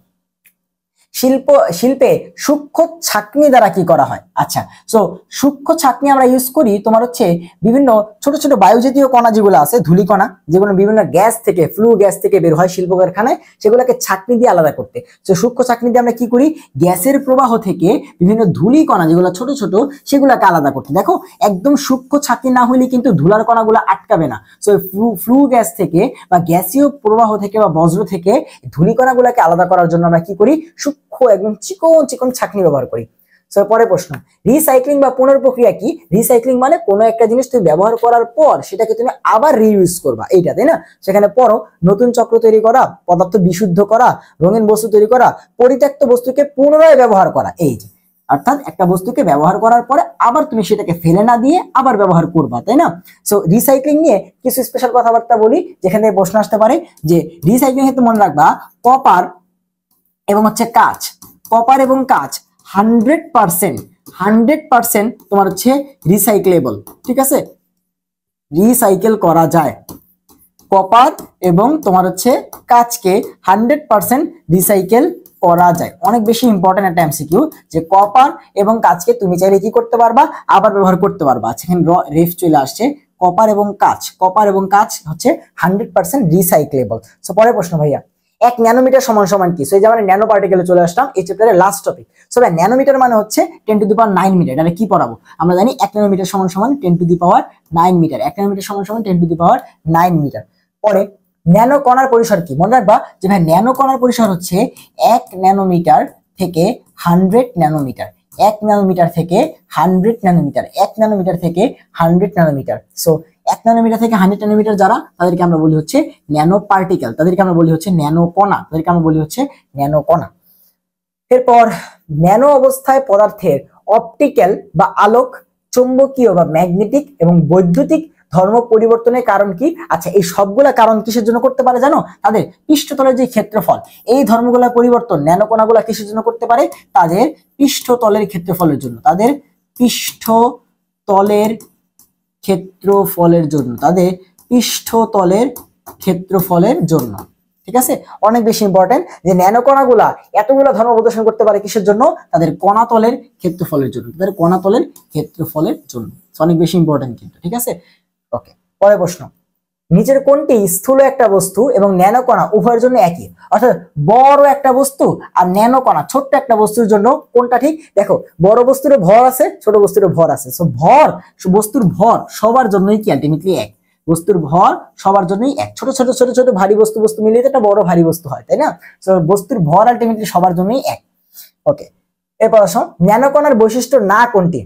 শিল্পে সূক্ষ্ম ছাঁকনি দ্বারা কি করা হয়? আচ্ছা, সো সূক্ষ্ম ছাঁকনি আমরা ইউজ করি তোমার হচ্ছে বিভিন্ন ছোট ছোট বায়ু জাতীয় কণা যেগুলো আছে, ধূলিকণা, যেগুলো বিভিন্ন গ্যাস থেকে, ফ্লু গ্যাস থেকে বের হয় শিল্প কারখানায়, সেগুলোকে ছাঁকনি দিয়ে আলাদা করতে। তো সূক্ষ্ম ছাঁকনি দিয়ে আমরা কি করি? গ্যাসের প্রবাহ থেকে বিভিন্ন ধূলিকণা যেগুলো ছোট ছোট, সেগুলোকে আলাদা করতে। দেখো, একদম সূক্ষ্ম ছাঁকনি না হলে কিন্তু ধুলার কণাগুলো আটকাবে না। সো ফ্লু গ্যাস থেকে বা গ্যাসীয় প্রবাহ থেকে বা বজ্র থেকে ধূলিকণাগুলোকে আলাদা করার জন্য আমরা কি করি? একদম চিকন চিকন ছাঁকনি ব্যবহার করি। পরের প্রশ্ন, রিসাইক্লিং বা পুনর্প্রক্রিয়া কি? রিসাইক্লিং মানে কোনো একটা জিনিস তুমি ব্যবহার করার পর সেটাকে তুমি আবার রিইউজ করবা, এইটা, তাই না? সেখানে পরও নতুন চক্র তৈরি করা, পদার্থ বিশুদ্ধ করা, রঙিন বস্তু তৈরি করা, পরিত্যক্ত বস্তুকে পুনরায় ব্যবহার করা, এই যে, অর্থাৎ একটা বস্তুকে ব্যবহার করার পরে আবার তুমি সেটাকে ফেলে না দিয়ে আবার ব্যবহার করবা, তাই না? সো রিসাইক্লিং নিয়ে কিছু স্পেশাল কথাবার্তা বলি, যেখানে প্রশ্ন আসতে পারে যে রিসাইক্লিং ক্ষেত্রে মনে রাখবা কপার এবং হচ্ছে কাঁচ, কপার এবং কাঁচ 100% তোমার হচ্ছে রিসাইক্লেবল। ঠিক আছে, রিসাইকেল করা যায়। কপার এবং তোমার হচ্ছে কাঁচকে 100% রিসাইকেল করা যায়। অনেক বেশি ইম্পর্টেন্ট একটা এমসিকিউ, যে কপার এবং কাঁচকে তুমি চাইলে কি করতে পারবা? আবার ব্যবহার করতে পারবা। সেখানে রেফ চলে আসছে, কপার এবং কাঁচ হচ্ছে 100% রিসাইক্লেবল। সো পরের প্রশ্ন ভাইয়া, 1 ন্যানোমিটার সমান সমান কি? সো এই যে আমরা ন্যানো পার্টিকেলে চলে আসলাম, এই চ্যাপ্টারের লাস্ট টপিক। সো ভাই, ন্যানোমিটার মানে হচ্ছে 10⁹ মিটার। এটা কি পড়াবো? আমরা জানি 1 ন্যানোমিটার সমান সমান 10⁹ মিটার, 1 ন্যানোমিটার সমান সমান 10⁹ মিটার। পরে ন্যানো কণার পরিসর কি? মনে রাখবা যে ভাই ন্যানো কণার পরিসর হচ্ছে 1 ন্যানোমিটার থেকে 100 ন্যানোমিটার, 1 ন্যানোমিটার থেকে 100 ন্যানোমিটার, 1 ন্যানোমিটার থেকে 100 ন্যানোমিটার। সো 1 ন্যানোমিটার থেকে 100 ন্যানোমিটার যারা, তাদেরকে আমরা বলি হচ্ছে ন্যানো পার্টিকেল, তাদেরকে আমরা বলি হচ্ছে ন্যানো কণা, তাদেরকে আমরা বলি হচ্ছে ন্যানো কণা। এরপর ন্যানো অবস্থায় পদার্থের অপটিক্যাল বা আলোক, চৌম্বকীয় বা ম্যাগনেটিক এবং বৈদ্যুতিক ধর্ম পরিবর্তনের কারণ কি? আচ্ছা, এই সবগুলা কারণ কিসের জন্য করতে পারে জানো? তাদের পৃষ্ঠতলের যে ক্ষেত্রফল, এই ধর্মগুলোর পরিবর্তন ন্যানো কণাগুলা কিসের জন্য করতে পারে? তাদের পৃষ্ঠতলের ক্ষেত্রফলের জন্য, তাদের পৃষ্ঠতলের ক্ষেত্রফলের জন্য, তাদের পৃষ্ঠতলের ক্ষেত্রফলের জন্য। ঠিক আছে, অনেক বেশি ইম্পর্টেন্ট যে ন্যানো কণাগুলা এতগুলো ধর্ম প্রদর্শন করতে পারে কিসের জন্য? তাদের কণাতলের ক্ষেত্রফলের জন্য, তাদের কণাতলের ক্ষেত্রফলের জন্য। অনেক বেশি ইম্পর্টেন্ট কিন্তু। ঠিক আছে, ওকে। পরের প্রশ্ন, নিচের কোনটি স্থূল একটা বস্তু এবং ন্যানো কণা উভয়ের জন্য একই? অর্থাৎ বড় একটা বস্তু আর ন্যানো কণা ছোট্ট একটা বস্তুর জন্য কোনটা ঠিক? দেখো, বড় বস্তুর ভর আছে, ছোট বস্তুর ভর আছে। সো বস্তুর ভর সবার জন্যই কি আলটিমেটলি এক, বস্তুর ভর সবার জন্যই এক। ছোট ছোট ছোট ছোট ভারী বস্তু মিলিয়ে তো একটা বড় ভারী বস্তু হয়, তাই না? সো বস্তুর ভর আলটিমেটলি সবার জন্যই এক। ওকে, এরপর আসো, ন্যানো কণার বৈশিষ্ট্য না কোনটি?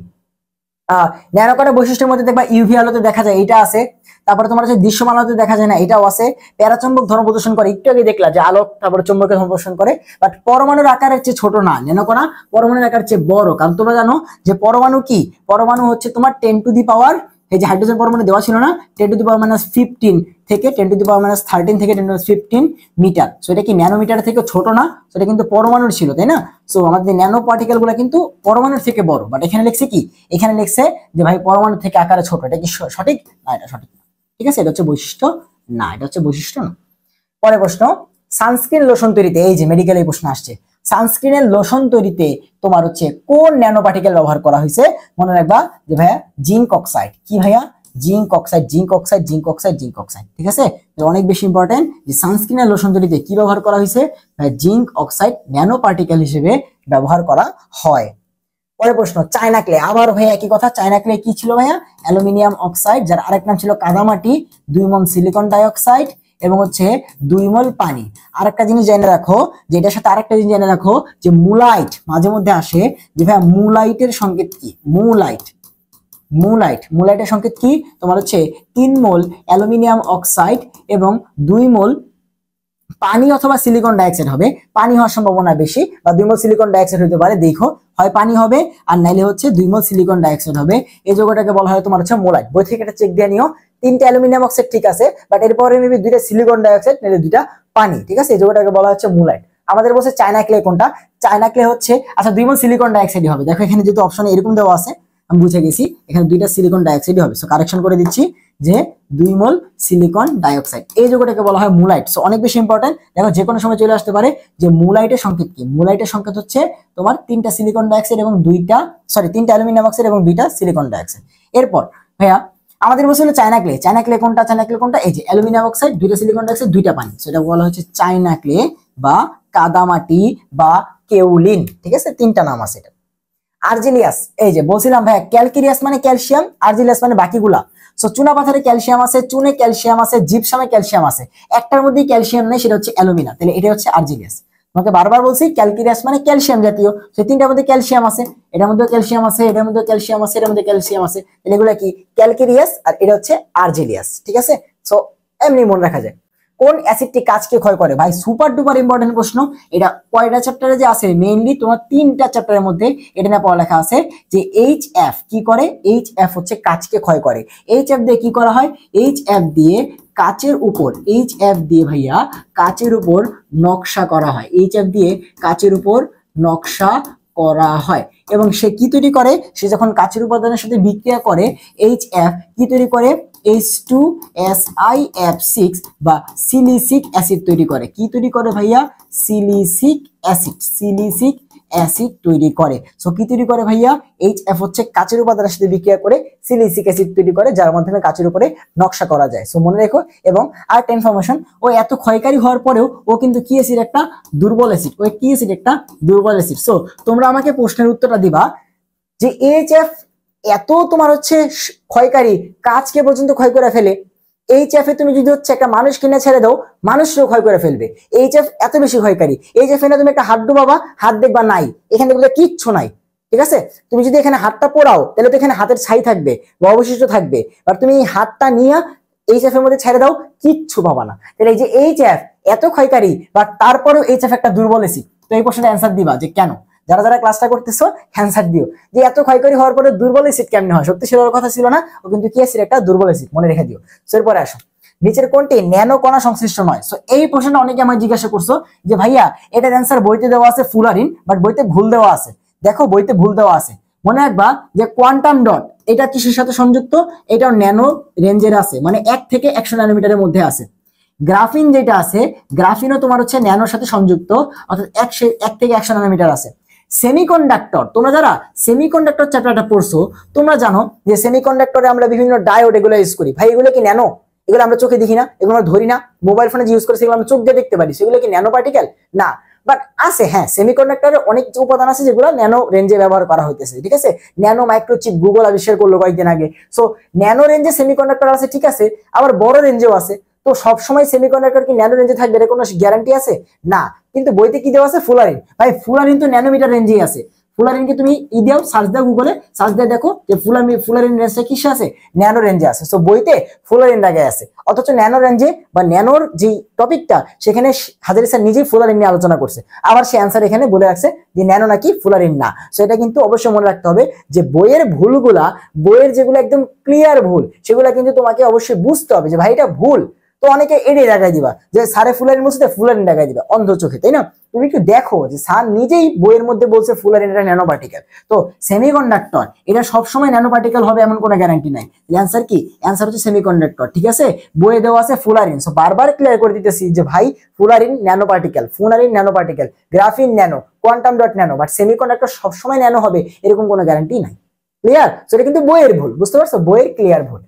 ন্যানো কণার বৈশিষ্ট্যের মধ্যে দেখবা ইউভি আলোতে দেখা যায়, এটা আছে। তারপরে তোমার হচ্ছে দৃশ্যমান আলোতে দেখা যায় না, এটাও আছে। প্যারাচুম্বক ধর্ম প্রদর্শন করে, একটু আগে দেখলা যে আলোক তারপরে চুম্বকের ধর্ম প্রদর্শন করে। বাট পরমাণুর আকারের চেয়ে ছোট না, ন্যানো কণা পরমাণুর আকারের চেয়ে বড়। কারণ তোমরা জানো যে পরমাণু কি? পরমাণু হচ্ছে তোমার 10⁻, এই যে হাইড্রোজেন পরমাণু দেওয়া ছিল না, 10⁻⁻15 থেকে 10⁻13 থেকে 10⁻15 মিটার। সো এটা কি ন্যানোমিটার থেকে ছোট না? সেটা কিন্তু পরমাণুর ছিল, তাই না? সো আমাদের ন্যানো পার্টিকেল গুলা কিন্তু পরমাণুর থেকে বড়। বাট এখানে লিখছে কি? এখানে লিখছে যে ভাই পরমাণু থেকে আকারে ছোট। এটা কি সঠিক না? এটা সঠিক না। ঠিক আছে, এটা হচ্ছে বৈশিষ্ট্য না, এটা হচ্ছে বৈশিষ্ট্য না। পরের প্রশ্ন, সানস্ক্রিন লোশন তৈরিতে, এই যে মেডিকেল এই প্রশ্ন আসছে, সানস্ক্রিনের লোশন তৈরিতে তোমার হচ্ছে কোন ন্যানো পার্টিকেল ব্যবহার করা হয়েছে? মনে রাখবা যে ভাইয়া জিঙ্ক অক্সাইড। কি ভাইয়া? Zinc oxide, zinc oxide, zinc oxide, zinc oxide. ঠিক আছে, অনেক বেশি ইম্পর্টেন্ট যে সানস্ক্রিনের লোশন তৈরিতে কি ব্যবহার করা হয়েছে? জিঙ্ক অক্সাইড ন্যানো পার্টিকেল হিসেবে ব্যবহার করা হয়। পরের প্রশ্ন, চায়না ক্লে। আবার ভাইয়া একই কথা, চায়না ক্লে কি ছিল ভাইয়া? অ্যালুমিনিয়াম অক্সাইড, যার আরেক নাম ছিল কাদামাটি, 2 মোল সিলিকন ডাইঅক্সাইড এবং হচ্ছে 2 মোল পানি। আরেকটা জিনিস জেনে রাখো, যে এটার সাথে আরেকটা জিনিস জেনে রাখো যে মুলাইট মাঝে মধ্যে আসে, যে ভাইয়া মুলাইটের সংকেত কি? মুলাইট, মুলাইট। মুলাইটের সংকেত কি তোমার হচ্ছে 3 মোল অ্যালুমিনিয়াম অক্সাইড এবং 2 মোল পানি অথবা সিলিকন ডাইঅক্সাইড হবে। পানি হওয়ার সম্ভাবনা বেশি, বা 2 মোল সিলিকন ডাইঅক্সাইড হতে পারে, দেখো হয় পানি হবে আর নাইলে হচ্ছে 2 মোল সিলিকন ডাইঅক্সাইড হবে। এই যৌগটাকে বলা হয় তোমার হচ্ছে মোলাইট। বই থেকে এটা চেক দিয়ে নিও। 3টা অ্যালুমিনিয়াম অক্সাইড ঠিক আছে, বাট এরপরে মেবি 2টা সিলিকন ডাইঅক্সাইড নাইলে 2টা পানি, ঠিক আছে। এই যৌগটাকে বলা হচ্ছে মোলাইট। আমাদের বলছে চায়না ক্লে কোনটা, চায়না ক্লে হচ্ছে আচ্ছা 2 মোল সিলিকন ডাইঅক্সাইড হবে। দেখো এখানে যেহেতু অপশনে এরকম দেওয়া আছে আমি বুঝে গেছি এখানে 2টা সিলিকন ডাইঅক্সাইড হবে। সো কারেকশন করে দিচ্ছি যে 2 মোল সিলিকন ডাইঅক্সাইড। এই যৌগটাকে বলা হয় মুলাইট। সো অনেক বেশি ইম্পর্টেন্ট। দেখো যে কোনো সময় চলে আসতে পারে যে মুলাইটের সংকেত কি। মুলাইটের সংকেত হচ্ছে তোমার 3টা সিলিকন ডাইঅক্সাইড এবং 3টা অ্যালুমিনিয়াম অক্সাইড এবং 2টা সিলিকন ডাইঅক্সাইড। এরপর ভাইয়া আমাদের বলছে হলো চায়না ক্লে। চায়না ক্লে কোনটা, চায়না ক্লে কোনটা, এই যে অ্যালুমিনিয়াম অক্সাইড, 2টা সিলিকন ডাইঅক্সাইড, 2টা পানি। সেটা বলা হচ্ছে চায়না ক্লে বা কাদামাটি বা কেউলিন, ঠিক আছে। 3টা নাম আছে এটা। আর্জিলিয়াস, এই যে বলছিলাম ভাই ক্যালকেরিয়াস মানে ক্যালসিয়াম, আর্জিলিয়াস মানে বাকিগুলা। সো চুনা পাথরে ক্যালসিয়াম আছে, চুনে ক্যালসিয়াম আছে, জিপসামে ক্যালসিয়াম আছে, একটার মধ্যেই ক্যালসিয়াম নেই, সেটা হচ্ছে অ্যালুমিনা। তাহলে এটা হচ্ছে আর্জিলিয়াস। তোমাকে বারবার বলছি ক্যালকেরিয়াস মানে ক্যালসিয়াম জাতীয়। সেই 3টার মধ্যে ক্যালসিয়াম আছে, এটার মধ্যে ক্যালসিয়াম আছে, এটার মধ্যে ক্যালসিয়াম আছে, এটার মধ্যে ক্যালসিয়াম আছে। তাহলে এগুলা কি ক্যালকেরিয়াস আর এটা হচ্ছে আর্জিলিয়াস, ঠিক আছে। সো এমনি মনে রাখা যায়। কোন অ্যাসিডটি কাঁচকে ক্ষয় করে? ভাই সুপার ডুপার ইম্পর্টেন্ট প্রশ্ন। এটা কয়টা চ্যাপ্টারে যে আছে, মেইনলি তোমার 3টা চ্যাপ্টারের মধ্যে এটা নিয়ে পড়ালেখা আছে যে HF কি করে। HF হচ্ছে কাঁচকে ক্ষয় করে। HF দিয়ে কি করা হয়? HF দিয়ে কাচের উপর, HF দিয়ে ভাইয়া কাচের উপর নকশা করা হয়। HF দিয়ে কাচের উপর নকশা করা হয় এবং সে কি তৈরি করে, সে যখন কাচের উপাদানের সাথে বিক্রিয়া করে HF কি তৈরি করে, H2SiF6 বা সিলিসিক অ্যাসিড তৈরি করে। কি তৈরি করে ভাইয়া? সিলিসিক অ্যাসিড, সিলিসিক অ্যাসিড তৈরি করে। সো কি তৈরি করে ভাইয়া? HF হচ্ছে কাচের উপাদানের সাথে বিক্রিয়া করে সিলিসিক অ্যাসিড তৈরি করে, যার মাধ্যমে কাচের উপরে নকশা করা যায়। সো মনে রেখো। এবং আরেকটা ইনফরমেশন, ও এত ক্ষয়কারী হওয়ার পরেও ও কিন্তু কি অ্যাসিড? একটা দুর্বল অ্যাসিড। ও কি অ্যাসিড? একটা দুর্বল অ্যাসিড। সো তোমরা আমাকে প্রশ্নের উত্তরটা দিবা যে HF এত তোমার হচ্ছে ক্ষয়কারী, কাচকে পর্যন্ত ক্ষয় করে ফেলে। HF এ তুমি যদি হচ্ছে একটা মানুষ কিনে ছেড়ে দাও, মানুষও ক্ষয় করে ফেলবে। HF এত বেশি ক্ষয়কারী। HF এনে তুমি একটা হাত ডুবাবা, হাত দেখবা নাই, এখানে দেখবে কিচ্ছু নাই, ঠিক আছে। তুমি যদি এখানে হাতটা পোড়াও তাহলে তো এখানে হাতের ছাই থাকবে বা অবশিষ্ট থাকবে, আর তুমি এই হাতটা নিয়ে HF এর মধ্যে ছেড়ে দাও, কিচ্ছু পাবা না। তাহলে এই যে HF এত ক্ষয়কারী, বাট তারপরেও HF একটা দুর্বল অ্যাসিড। তো এই প্রশ্নটা অ্যান্সার দিবা যে কেন। যারা যারা ক্লাসটা করতেছো অ্যান্সার দিও যে এত ক্ষয়কারী হওয়ার পরে দুর্বল অ্যাসিড কেমনে হয়। শক্তিশালী হওয়ার কথা ছিল না, ও কিন্তু কি অ্যাসিড? একটা দুর্বল অ্যাসিড, মনে রেখে দিও। সো এরপরে আসো, নিচের কোনটি ন্যানো কণা সংশ্লিষ্ট নয়? সো এই প্রশ্নটা অনেকে আমায় জিজ্ঞাসা করছো যে ভাইয়া এটার অ্যান্সার বইতে দেওয়া আছে ফুলারিন, বাট বইতে ভুল দেওয়া আছে। দেখো বইতে ভুল দেওয়া আছে, মনে রাখবা যে কোয়ান্টাম ডট এটা কিসের সাথে সংযুক্ত? এটাও ন্যানো রেঞ্জের আছে, মানে 1 থেকে 100 ন্যানোমিটারের মধ্যে আছে। গ্রাফিন যেটা আছে, গ্রাফিনও তোমার হচ্ছে ন্যানোর সাথে সংযুক্ত, অর্থাৎ 1 থেকে 100 ন্যানোমিটার আছে। সেমিকন্ডাক্টর, তোমরা যারা সেমিকন্ডাক্টর চ্যাপ্টারটা পড়ছো তোমরা জানো যে সেমিকন্ডাক্টরে আমরা বিভিন্ন ডায়োড এগুলো ইউজ করি। ভাই এগুলো কি ন্যানো? এগুলো আমরা চোখে দেখি না, এগুলো আমরা ধরি না, মোবাইল ফোনে ইউজ করে সেগুলো আমরা চোখ দিয়ে দেখতে পারি। সেগুলো কি ন্যানো পার্টিকেল? না, বাট আছে। হ্যাঁ, সেমিকন্ডাক্টরের অনেক উপাদান আছে যেগুলো ন্যানো রেঞ্জে ব্যবহার করা হইতেছে, ঠিক আছে। ন্যানো মাইক্রোচিপ গুগল আবিষ্কার করলো কয়েকদিন আগে। সো ন্যানো রেঞ্জে সেমিকন্ডাক্টর আছে, ঠিক আছে, আবার বড় রেঞ্জেও আছে। তো সবসময় সেমিকন্ডাক্টর কি ন্যানো রেঞ্জে থাকবে, এর কোনো গ্যারান্টি আছে? না। কিন্তু বইতে কি দেওয়া আছে? ফুলারিন। ভাই ফুলারিন তো ন্যানোমিটার রেঞ্জেই আছে। ফুলারিনকে তুমি দাও, সার্চ দাও গুগলে, সার্চ দিয়ে দেখো যে ফুলারিন রেঞ্জটা কিসে আছে? ন্যানো রেঞ্জে আছে। সো বইতে ফুলারিন দাগে আছে, অথচ ন্যানো রেঞ্জে বা ন্যানোর যে টপিকটা সেখানে হাজারি স্যার নিজেই ফুলারিন নিয়ে আলোচনা করছে। আবার সে অ্যান্সার এখানে বলে রাখছে যে ন্যানো নাকি ফুলারিন না। সো এটা কিন্তু অবশ্যই মনে রাখতে হবে যে বইয়ের ভুলগুলা, বইয়ের যেগুলো একদম ক্লিয়ার ভুল, সেগুলা কিন্তু তোমাকে অবশ্যই বুঝতে হবে যে ভাই এটা ভুল। তো অনেকে এড়িয়ে দেখাই দিবা যে সারে ফুলারিন বলছে ফুলারিন দেখাই দিবা অন্ধ চোখে, তাই না? তুমি একটু দেখো যে স্যার নিজেই বইয়ের মধ্যে বলছে ফুলারিন এটা ন্যানো পার্টিকেল। তো সেমিকন্ডাক্টর এটা সবসময় ন্যানো পার্টিকেল হবে এমন কোনো গ্যারান্টি নাই। অ্যান্সার কি? অ্যান্সার হচ্ছে সেমিকন্ডাক্টর, ঠিক আছে। বইয়ে দেওয়া আছে ফুলারিন। সো বারবার ক্লিয়ার করে দিতেছি যে ভাই fullerene nano particle, fullerene nano particle, graphene nano, quantum dot nano, but semiconductor সবসময় ন্যানো হবে এরকম কোনো গ্যারান্টি নাই। ক্লিয়ার? সো এটা কিন্তু বইয়ের ভুল, বুঝতে পারছো? বইয়ের ক্লিয়ার ভুল।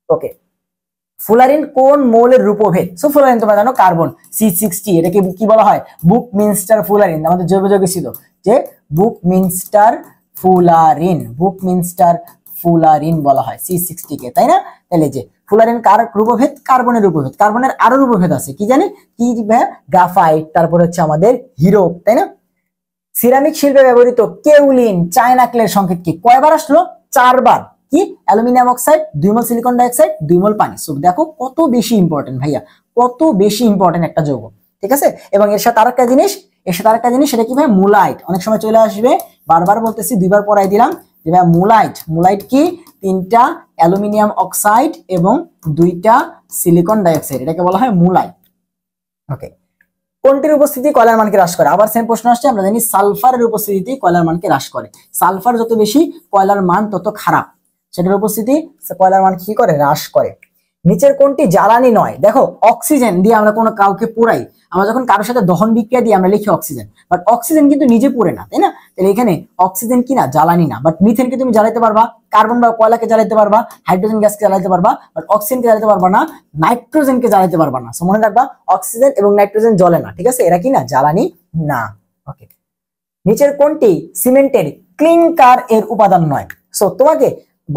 ওকে, ফুলারিন কোন মৌলের রূপভেদ? সো ফুলারিন তোমরা জানো কার্বন C60, এটাকে কি বলা হয়? বুকমিনস্টার ফুলারিন। আমাদের জৈব যৌগে ছিল যে বুকমিনস্টার ফুলারিন, বুকমিনস্টার ফুলারিন বলা হয় C60 কে, তাই না? তাহলে যে ফুলারিন কার রূপভেদ? কার্বনের রূপভেদ। কার্বনের আরো রূপভেদ আছে, কি জানি? কি গ্রাফাইট, তারপর হচ্ছে আমাদের হিরো, তাই না? সিরামিক শিল্পে ব্যবহৃত কেউলিন, চায়না ক্লের সংকেত কি? কয়বার আসলো? 4 বার। কি অ্যালুমিনিয়াম অক্সাইড 2 মোল সিলিকন ডাইঅক্সাইড 2 মোল পানি। সো দেখো কত বেশি ইম্পর্টেন্ট ভাইয়া, কত বেশি ইম্পর্টেন্ট একটা যৌগ, ঠিক আছে। এবং এর সাথে আরেকটা জিনিস, সেটা কি ভাই মুলাইট, অনেক সময় চলে আসবে, বারবার বলতেছি, দুইবার পড়াই দিলাম যে ভাই মুলাইট। মুলাইট কি 3টা অ্যালুমিনিয়াম অক্সাইড এবং 2টা সিলিকন ডাইঅক্সাইড, এটাকে বলা হয় মুলাইট। ওকে, কোনটির উপস্থিতি কয়লার মানকে হ্রাস করে? আবার সেম প্রশ্ন আসছে, আমরা জানি সালফারের উপস্থিতি কয়লার মানকে হ্রাস করে। সালফার যত বেশি কয়লার মান তত খারাপ, সেটার উপস্থিতি কয়লার মান কি করে? হ্রাস করে। নিচের কোনটি জ্বালানি নয়? দেখো অক্সিজেন দিয়ে আমরা কোনো কাউকে পোড়াই, আমরা যখন কারোর সাথে দহন বিক্রিয়া দিই আমরা লিখি অক্সিজেন, বাট অক্সিজেন কিন্তু নিজে পুড়ে না, তাই না? তাহলে এখানে অক্সিজেন কি না? জ্বালানি না। বাট মিথেনকে তুমি জ্বালাইতে পারবা, কার্বন বা কয়লাকে জ্বালাইতে পারবা, হাইড্রোজেন গ্যাসকে জ্বালাইতে পারবা, বাট অক্সিজেনকে জ্বালাইতে পারবা না, নাইট্রোজেনকে জ্বালাইতে পারবা না। সো মনে রাখবা অক্সিজেন এবং নাইট্রোজেন জ্বলে না, ঠিক আছে, এরা কি না? জ্বালানি না। ওকে, নিচের কোনটি সিমেন্টের ক্লিনকার এর উপাদান নয়? সো তোমাকে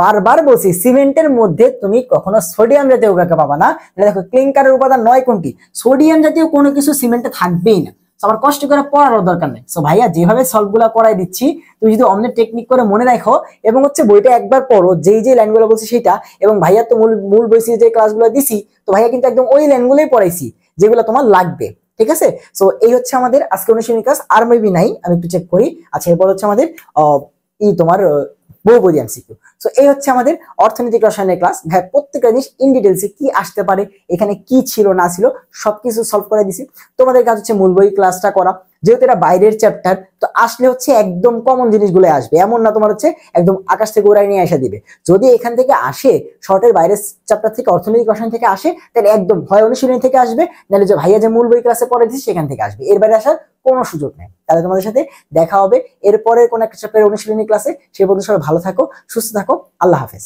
বারবার বলছি সিমেন্টের মধ্যে তুমি কখনো সোডিয়াম জাতীয় উপাদান পাবা না। দেখো ক্লিনকারের উপাদান নয় কোনটি? সোডিয়াম জাতীয় কোনো কিছু সিমেন্টে থাকবেই না। আবার কষ্ট করে পড়ার দরকার নেই। সো ভাইয়া যেভাবে সলভ গুলা করাই দিচ্ছি, তুমি যদি অন্য টেকনিক করে মনে রাখো এবং হচ্ছে বইটা একবার পড়ো, যেই লাইনগুলো বলছি সেটা, এবং ভাইয়া তো মূল বইছি যে ক্লাসগুলো দিছি, তো ভাইয়া কিন্তু একদম ওই লাইনগুলোই পড়াইছি যেগুলো তোমার লাগবে, ঠিক আছে। সো এই হচ্ছে আমাদের আজকে অনুশীলনী ক্লাস, আর মেবি নাই, আমি একটু চেক করি। আচ্ছা, এরপর হচ্ছে আমাদের তোমার বহুপদী এমসিকিউ। সো এই হচ্ছে আমাদের অর্থনৈতিক রসায়নের ক্লাস। ভাই প্রত্যেকটা জিনিস ইন ডিটেলসে কি আসতে পারে, এখানে কি ছিল না ছিল সবকিছু সলভ করে দিছি। তোমাদের কাজ হচ্ছে মূল বই ক্লাসটা করা, যেহেতু এটা বাইরের চ্যাপ্টার, তো আসলে হচ্ছে একদম কমন জিনিসগুলো আসবে, এমন না তোমার হচ্ছে একদম আকাশ থেকে উড়াই নিয়ে এসে দিবে। যদি এখান থেকে আসে, শর্টের বাইরের চ্যাপ্টার থেকে, অর্থনৈতিক রসায়ন থেকে আসে, তাহলে একদম হয় অনুশীলনী থেকে আসবে, নাহলে যে ভাইয়া যে মূল বই ক্লাসে পড়ে দিচ্ছি সেখান থেকে আসবে, এর বাইরে আসার কোনো সুযোগ নেই। তাহলে তোমাদের সাথে দেখা হবে এরপরে কোন একটা চ্যাপ্টারের অনুশীলনী ক্লাসে। সে পর্যন্ত সবাই ভালো থাকো, সুস্থ থাকো, আল্লাহ হাফেজ।